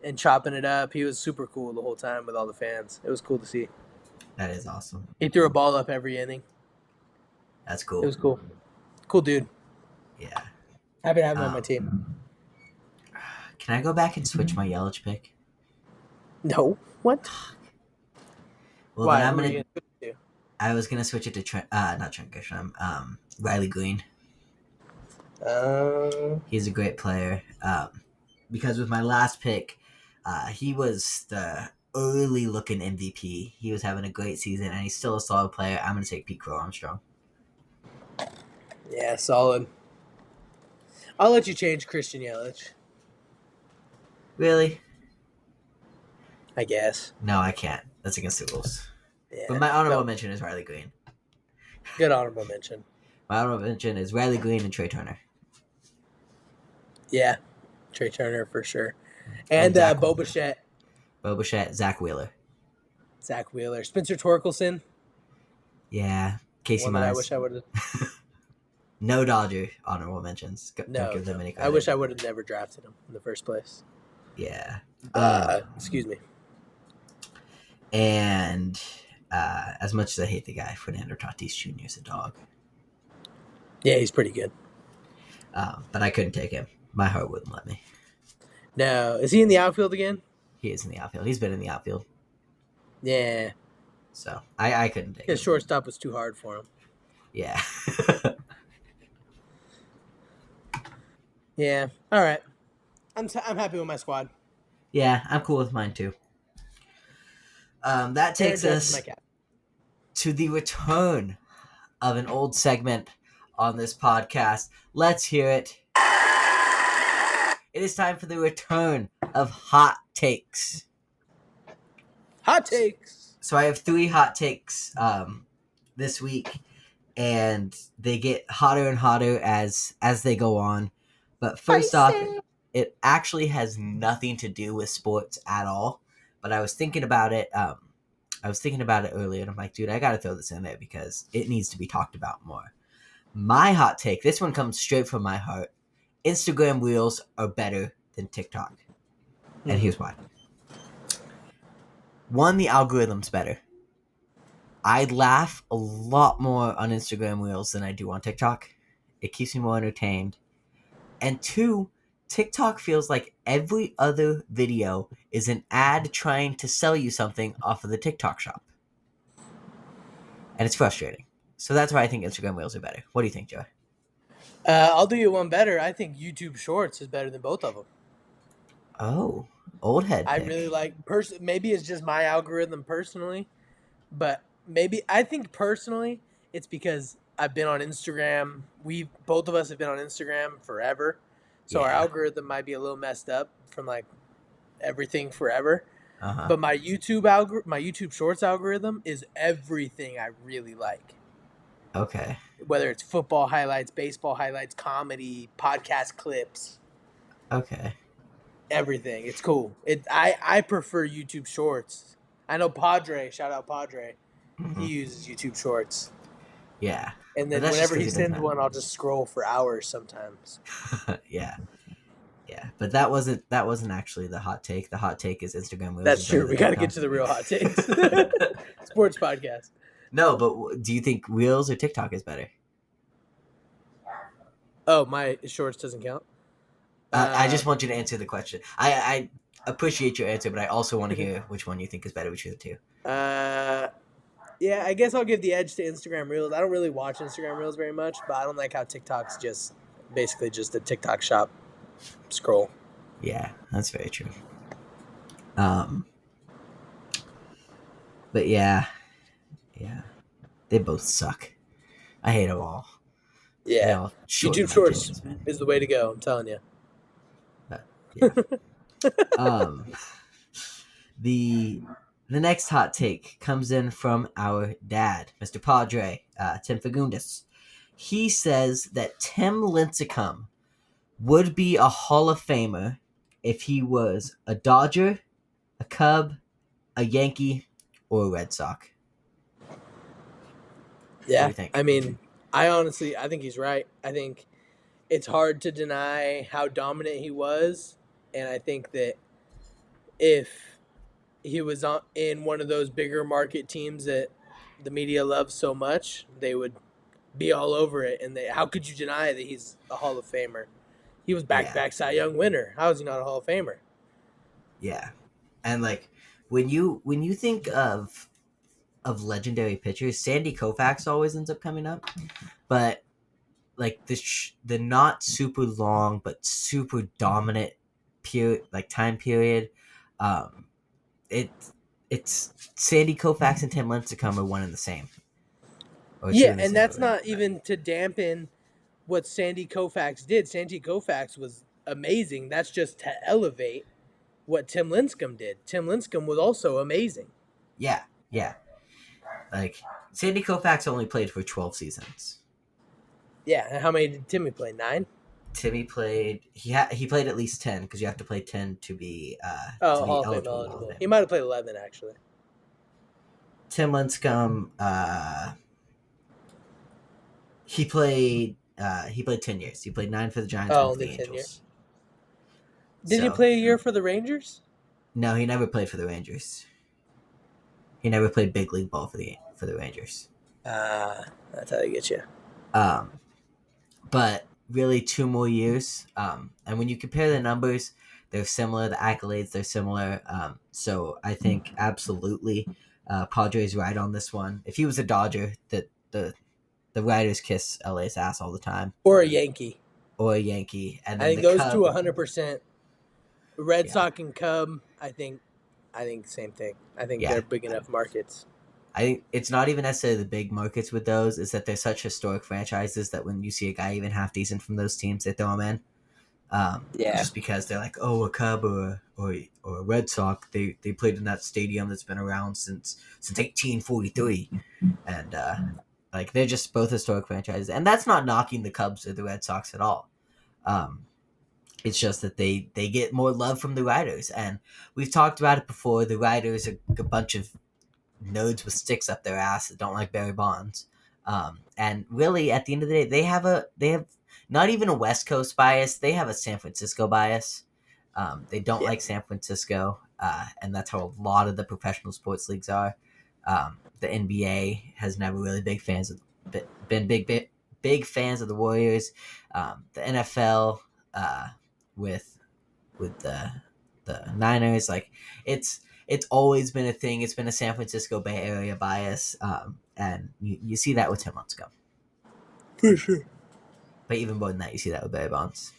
and chopping it up. He was super cool the whole time with all the fans. It was cool to see. That is awesome. He threw a ball up every inning. That's It cool. was cool. Cool dude. Yeah. Happy to have him on my team. Can I go back and switch my Yelich pick? No. What? Well, Why? then I'm Who are gonna. you gonna switch I was gonna switch it to not Trent Grisham. Riley Green. to? He's a great player. Because with my last pick, he was the early looking MVP. He was having a great season, and he's still a solid player. I'm gonna take Pete Crow Armstrong. Yeah, solid. I'll let you change Christian Yelich, Really? I guess. No, I can't. That's against the rules. Yeah. But my honorable No, mention is Riley Green. good honorable mention. My honorable mention is Riley Green and Trey Turner. Yeah, Trey Turner for sure. And Zach Bo Bichette, Bo Bichette, Zach Wheeler. Zach Wheeler, Spencer Torkelson. Yeah. Casey One that I Mize. wish I would have. No Dodger honorable mentions. Don't No, give them no. any credit. I wish I would have never drafted him in the first place. Yeah. Excuse me. And as much as I hate the guy, Fernando Tatis Jr. is a dog. Yeah, he's pretty good. But I couldn't take him. My heart wouldn't let me. No, is he in the outfield again? He is in the outfield. He's been in the outfield. Yeah, So I couldn't take him. his shortstop was too hard for him. Yeah. Yeah. All right. I'm happy with my squad. Yeah, I'm cool with mine too. That takes Aaron Judge is us my cat. to the return of an old segment on this podcast. Let's hear it. It is time for the return of hot takes. Hot takes. So I have 3 hot takes this week, and they get hotter and hotter as they go on. But first off, it actually has nothing to do with sports at all. But I was thinking about it. Earlier, and I'm like, dude, I got to throw this in there because it needs to be talked about more. My hot take. This one comes straight from my heart. Instagram Reels are better than TikTok, and here's why. One, the algorithm's better. I laugh a lot more on Instagram Reels than I do on TikTok. It keeps me more entertained. And 2, TikTok feels like every other video is an ad trying to sell you something off of the TikTok shop. And it's frustrating. So that's why I think Instagram Reels are better. What do you think, Joe? I'll do you one better. I think YouTube Shorts is better than both of them. Oh, old head I pick. really like maybe it's just my algorithm personally, but maybe I think personally it's because I've been on Instagram. Both of us have been on Instagram forever. So our Yeah. algorithm might be a little messed up from like everything forever. Uh-huh. But my YouTube Shorts algorithm is everything I really like. Okay. Whether it's football highlights, baseball highlights, comedy, podcast clips, Okay. everything. It's cool. I prefer YouTube Shorts. I know Padre, shout out Padre. Mhm. He uses YouTube Shorts. Yeah. And then But that's just whenever 'cause he he doesn't sends have- one, I'll just scroll for hours sometimes. Yeah. Yeah. But that wasn't actually the hot take. The hot take is Instagram Reels. That's is better true. than We got to get TikTok. to the real hot takes. Sports podcast. No, but do you think Reels or TikTok is better? Oh, my Shorts doesn't count? I just want you to answer the question. I appreciate your answer, but I also want to hear which one you think is better between the two. Yeah, I guess I'll give the edge to Instagram Reels. I don't really watch Instagram Reels very much, but I don't like how TikTok's just basically just a TikTok shop scroll. Yeah, that's very true. But yeah, they both suck. I hate them all. They're Yeah, all short YouTube of my Shorts opinions, man. is the way to go. I'm telling you. But yeah. Um, the the next hot take comes in from our dad, Mr. Padre, Tim Fagundes. He says that Tim Lincecum would be a Hall of Famer if he was a Dodger, a Cub, a Yankee, or a Red Sox. What do Yeah, you think? I mean, I think he's right. I think it's hard to deny how dominant he was, and I think that if he was in one of those bigger market teams that the media loves so much, they would be all over it. And how could you deny that he's a Hall of Famer? He was back to Yeah, back Cy Young winner. How is he not a Hall of Famer? yeah, and like when you think of legendary pitchers, Sandy Koufax always ends up coming up, but like the not super long but super dominant period, like time period, um, it it's Sandy Koufax and Tim Lincecum are one and the same, or two Yeah, and the and same. that's not even to dampen what Sandy Koufax did. Sandy Koufax was amazing. That's just to elevate what Tim Lincecum did. Tim Lincecum was also amazing. Yeah, yeah. Like Sandy Koufax only played for 12 seasons. Yeah, and how many did Timmy play? 9? Timmy played. He played at least 10 because you have to play 10 to Oh, be Hall of Fame eligible to Hall of eligible. Fame. He might have played 11 actually. Tim Lincecum, he played 10 years. He played 9 for the Giants, one Oh, for only the 10 years. Angels. Did he So play a year for the Rangers? no, he never played for the Rangers. He never played big league ball for the Rangers. That's how they get you. Um, but really 2 more years. And when you compare the numbers, they're similar. The accolades, they're similar. So I think absolutely, Padres right on this one. If he was a Dodger, the writers kiss LA's ass all the time, Or a Yankee. or a Yankee, and I then think the those two Cub. 100%. Red Yeah, Sox and Cub, I think same thing. I think yeah. they're big enough markets. I think it's not even necessarily the big markets with those. Is that they're such historic franchises that when you see a guy even half decent from those teams, they throw him in. Yeah. Just because they're like, oh, a Cub or a Red Sox, they played in that stadium that's been around since 1843, and like they're just both historic franchises, and that's not knocking the Cubs or the Red Sox at all. Um, it's just that they get more love from the writers, and we've talked about it before. The writers are a bunch of nerds with sticks up their ass that don't like Barry Bonds. And really, at the end of the day, they have not even a West Coast bias. They have a San Francisco bias. They don't Yeah. like San Francisco, and that's how a lot of the professional sports leagues are. The NBA has never really been big fans of the Warriors. The NFL with the Niners, like it's always been a thing. It's been a San Francisco Bay Area bias, and you see that with Tim Lincecum. For sure. But even more than that, you see that with Barry Bonds.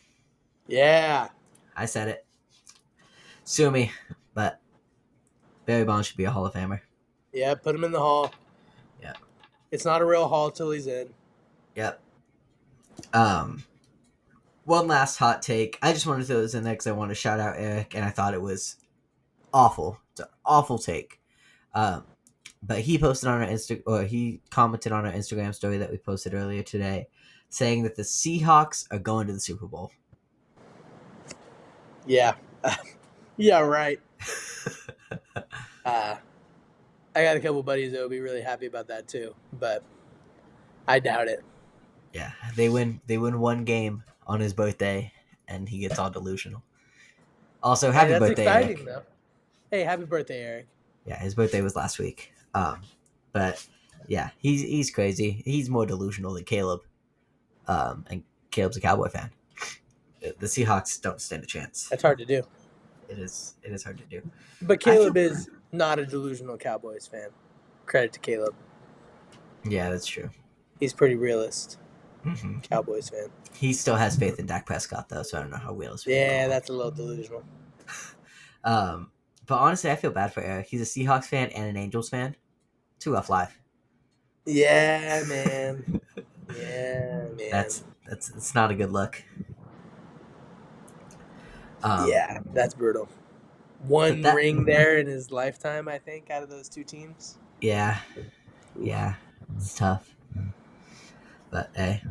Yeah. I said it. Sue me, but Barry Bonds should be a Hall of Famer. Yeah, put him in the hall. Yeah. It's not a real hall till he's in. Yep. One last hot take. I just wanted to throw this in there because I want to shout out Eric, and I thought it was awful. It's an awful take. But he posted on he commented on our Instagram story that we posted earlier today, saying that the Seahawks are going to the Super Bowl. Yeah. Yeah, right. I got a couple buddies that would be really happy about that too, but I doubt it. Yeah, they win one game on his birthday, and he gets all delusional. Also, Hey, happy that's birthday, exciting Eric. though. Hey, happy birthday, Eric. Yeah, his birthday was last week. But yeah, he's crazy. He's more delusional than Caleb. And Caleb's a Cowboy fan. The Seahawks don't stand a chance. That's hard to do. It is hard to do. But Caleb is not a delusional Cowboys fan. Credit to Caleb. Yeah, that's true. He's pretty realist. Mm-hmm. Cowboys fan. He still has faith in Dak Prescott, though, so I don't know how real his faith Yeah, is. that's a little delusional. But honestly, I feel bad for Eric. He's a Seahawks fan and an Angels fan. It's a rough life. Yeah, man. Yeah, man. That's it's not a good look. Yeah, that's brutal. But One that ring there in his lifetime, I think, out of those two teams. yeah, Oof. yeah, it's tough. But hey,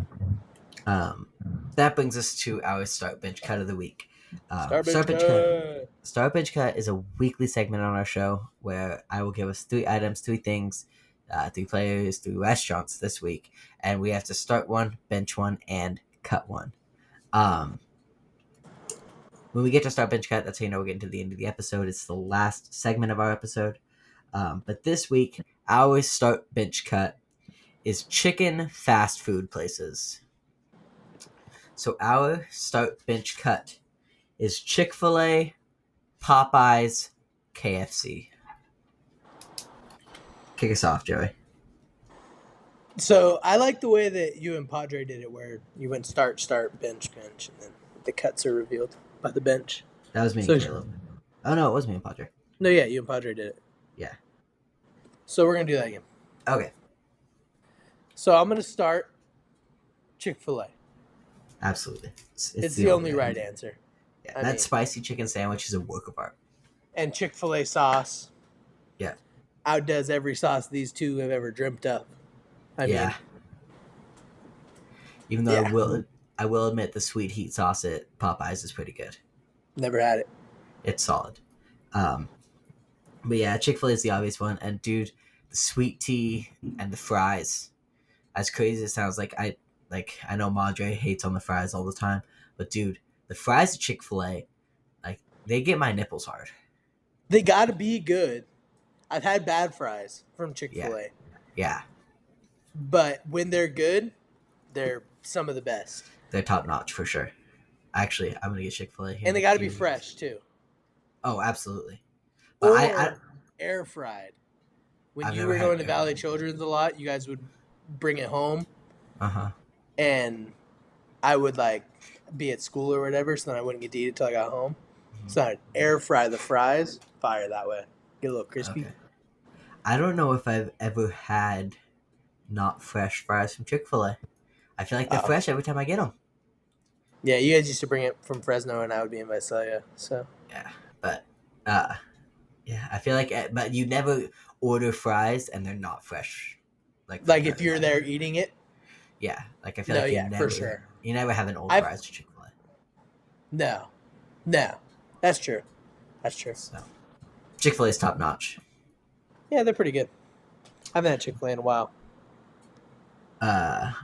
um, that brings us to our start bench cut of the week. Star bench Start bench cut. cut. Start bench cut is a weekly segment on our show where I will give us 3 items, 3 things, 3 players, 3 restaurants this week, and we have to start one, bench one, and cut one. Um, when we get to start bench cut, that's how you know we're getting to the end of the episode. It's the last segment of our episode. But this week, our start bench cut is chicken fast food places. So our start bench cut is Chick-fil-A, Popeyes, KFC. Kick us off, Joey. So I like the way that you and Padre did it, where you went start, bench, and then the cuts are revealed by the bench. That was me So and Caleb. Oh no, it was me and Padre. no, yeah, you and Padre did it. Yeah. So we're gonna do that again. Okay. So I'm gonna start Chick-fil-A. Absolutely. It's the only right answer. Yeah, I that mean- spicy chicken sandwich is a work of art. And Chick-fil-A sauce, Yeah. outdoes every sauce these two have ever dreamt up. I Yeah. mean, Even though yeah. I will admit the sweet heat sauce at Popeyes is pretty good. Never had it. It's solid. But yeah, Chick-fil-A is the obvious one. And dude, the sweet tea and the fries. As crazy as it sounds, I know Madre hates on the fries all the time, but dude, the fries at Chick-fil-A, they get my nipples hard. They gotta be good. I've had bad fries from Chick-fil-A. Yeah. But when they're good, they're some of the best. They're top notch for sure. Actually, I'm gonna get Chick-fil-A here. And they got to be fresh too. Oh, absolutely. But Or I air fried. When I've you never were had going to air Valley fried. Children's a lot, you guys would bring it home, uh-huh. and I would be at school or whatever, so then I wouldn't get to eat it till I got home. Mhm. So I'd air fry the fries, fire that way, get a little crispy. Okay. I don't know if I've ever had not fresh fries from Chick-fil-A. I feel like they're Oh. fresh every time I get them. Yeah, you guys used to bring it from Fresno, and I would be in Visalia. So Yeah, but yeah, I feel like, but you never order fries and they're not fresh. if you're there eating it, yeah, I feel no, like you yeah, never, for sure. you never have an old I've- fries at Chick-fil-A. No, that's true. That's true. So Chick-fil-A is top notch. Yeah, they're pretty good. I haven't had Chick-fil-A in a while.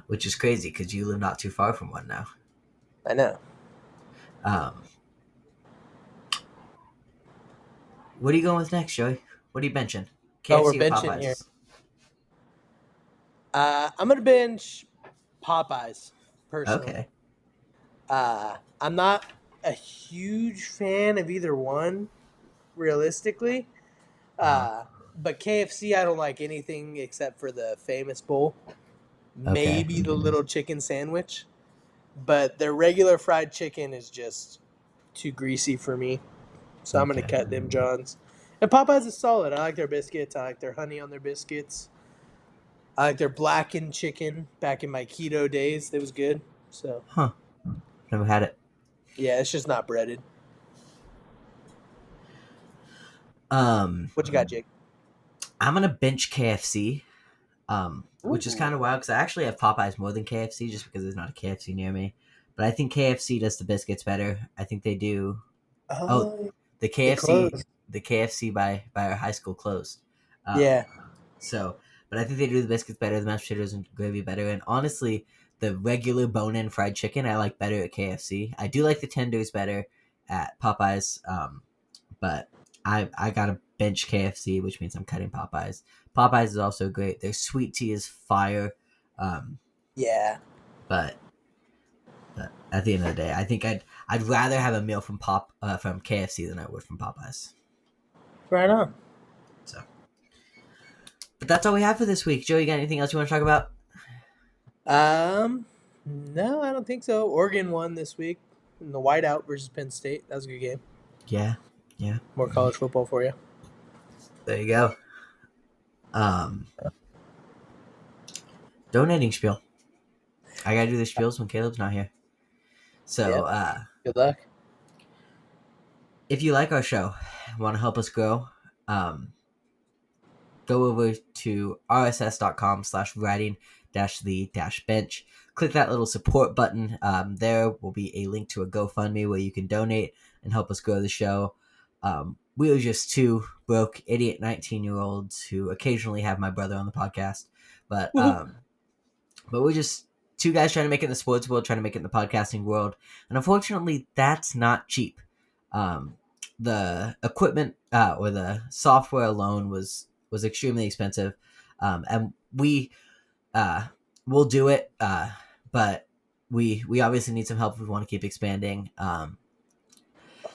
Which is crazy because you live not too far from one now. I know. What are you going with next, Joey? What are you benching? Oh, we're KFC or benching Popeyes? here. I'm gonna bench Popeyes personally. Okay. I'm not a huge fan of either one, realistically. But KFC, I don't like anything except for the famous bowl. Maybe the little chicken sandwich. But their regular fried chicken is just too greasy for me. So I'm going to Okay. cut them Johns. And Popeyes is solid. I like their biscuits. I like their honey on their biscuits. I like their blackened chicken. Back in my keto days, it was good. So Never had it. yeah, it's just not breaded. What you got, Jake? I'm gonna bench KFC, which is Ooh. kind of wild because I actually have Popeyes more than KFC just because there's not a KFC near me. But I think KFC does the biscuits better. I think they do. Oh, The KFC by our high school closed. yeah. So, but I think they do the biscuits better, the mashed potatoes and gravy better, and honestly, the regular bone-in fried chicken I like better at KFC. I do like the tenders better at Popeyes, but I gotta bench KFC, which means I'm cutting Popeyes. Popeyes is also great. Their sweet tea is fire, Yeah. but at the end of the day, I think I'd rather have a meal from KFC than I would from Popeyes. Right on. So, but that's all we have for this week. Joe, you got anything else you want to talk about? No, I don't think so. Oregon won this week in the whiteout versus Penn State. That was a good game. Yeah. More college football for you. There you go. Um, donating spiel. I gotta do the spiels when Caleb's not here. So, Yep. Good luck. if you like our show, want to help us grow, go over to rss.com/writing-the-bench. Click that little support button. There will be a link to a GoFundMe where you can donate and help us grow the show. We are just two broke, idiot 19-year-olds who occasionally have my brother on the podcast. But we're just two guys trying to make it in the sports world, trying to make it in the podcasting world. And unfortunately, that's not cheap. The equipment or the software alone was extremely expensive, and we'll do it, but we obviously need some help if we want to keep expanding.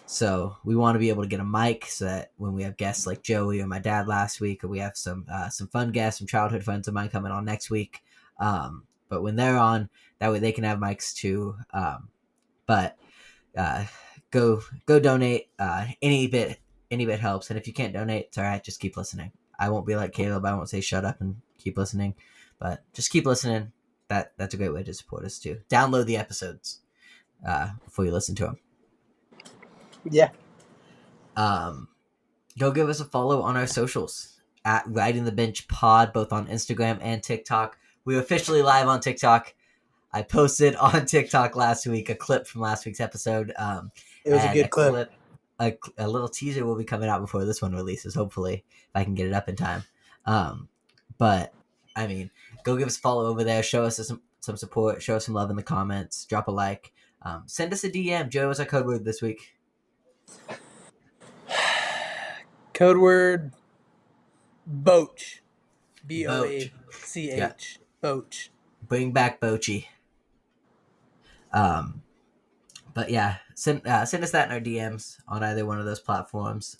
So we want to be able to get a mic so that when we have guests like Joey or my dad last week, or we have some fun guests, some childhood friends of mine coming on next week. But when they're on, that way they can have mics too. But go donate. Any bit helps. And if you can't donate, it's all right. Just keep listening. I won't be like Caleb. I won't say shut up and keep listening, but just keep listening. That's a great way to support us too. Download the episodes before you listen to them. Yeah. Go give us a follow on our socials at Riding the Bench Pod, both on Instagram and TikTok. We're officially live on TikTok. I posted on TikTok last week a clip from last week's episode. It was a good clip. A little teaser will be coming out before this one releases, hopefully, if I can get it up in time. But, I mean, go give us a follow over there. Show us some support. Show us some love in the comments. Drop a like. Send us a DM. Joe, what's our code word this week? Code word Boach. Boach. Yeah. Boach. Bring back Bochi. But yeah, send us that in our DMs on either one of those platforms.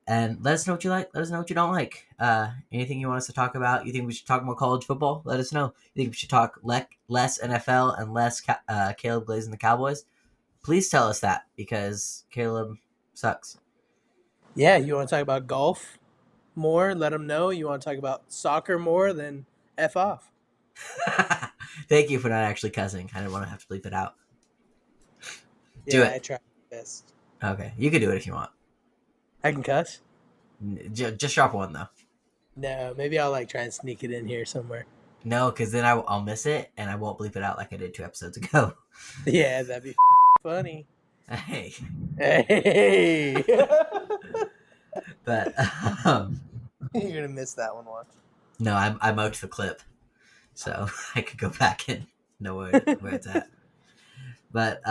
And let us know what you like. Let us know what you don't like. Anything you want us to talk about? You think we should talk more college football? Let us know. You think we should talk less NFL and less Caleb Glaze and the Cowboys? Please tell us that, because Caleb sucks. Yeah, you want to talk about golf more? Let them know. You want to talk about soccer more? Then F off. Thank you for not actually cussing. I didn't want to have to bleep it out. Do it. I tried my best. Okay, you can do it if you want. I can cuss? Just drop one, though. No, maybe I'll try and sneak it in here somewhere. No, because then I'll miss it, and I won't bleep it out like I did 2 episodes ago. Yeah, that'd be funny. Hey. But you're gonna miss that one. Watch. No, I mowed the clip, so I could go back and know where it's at. But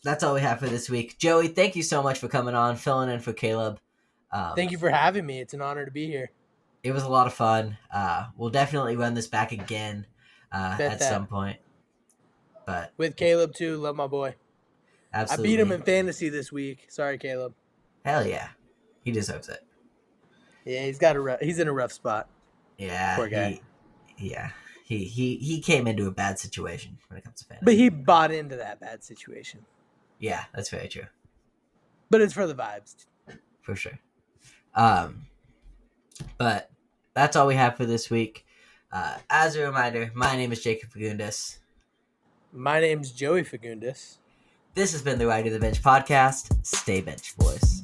that's all we have for this week. Joey, thank you so much for coming on, filling in for Caleb. Thank you for having me. It's an honor to be here. It was a lot of fun. We'll definitely run this back again at some point. But with Caleb too, love my boy. Absolutely. I beat him in fantasy this week. Sorry, Caleb. Hell yeah, he deserves it. Yeah, he's in a rough spot. Yeah, poor guy. He came into a bad situation when it comes to fantasy. But he bought into that bad situation. Yeah, that's very true. But it's for the vibes. For sure. But that's all we have for this week. As a reminder, my name is Jacob Fagundes. My name's Joey Fagundes. This has been the Riding the Bench podcast. Stay bench, boys.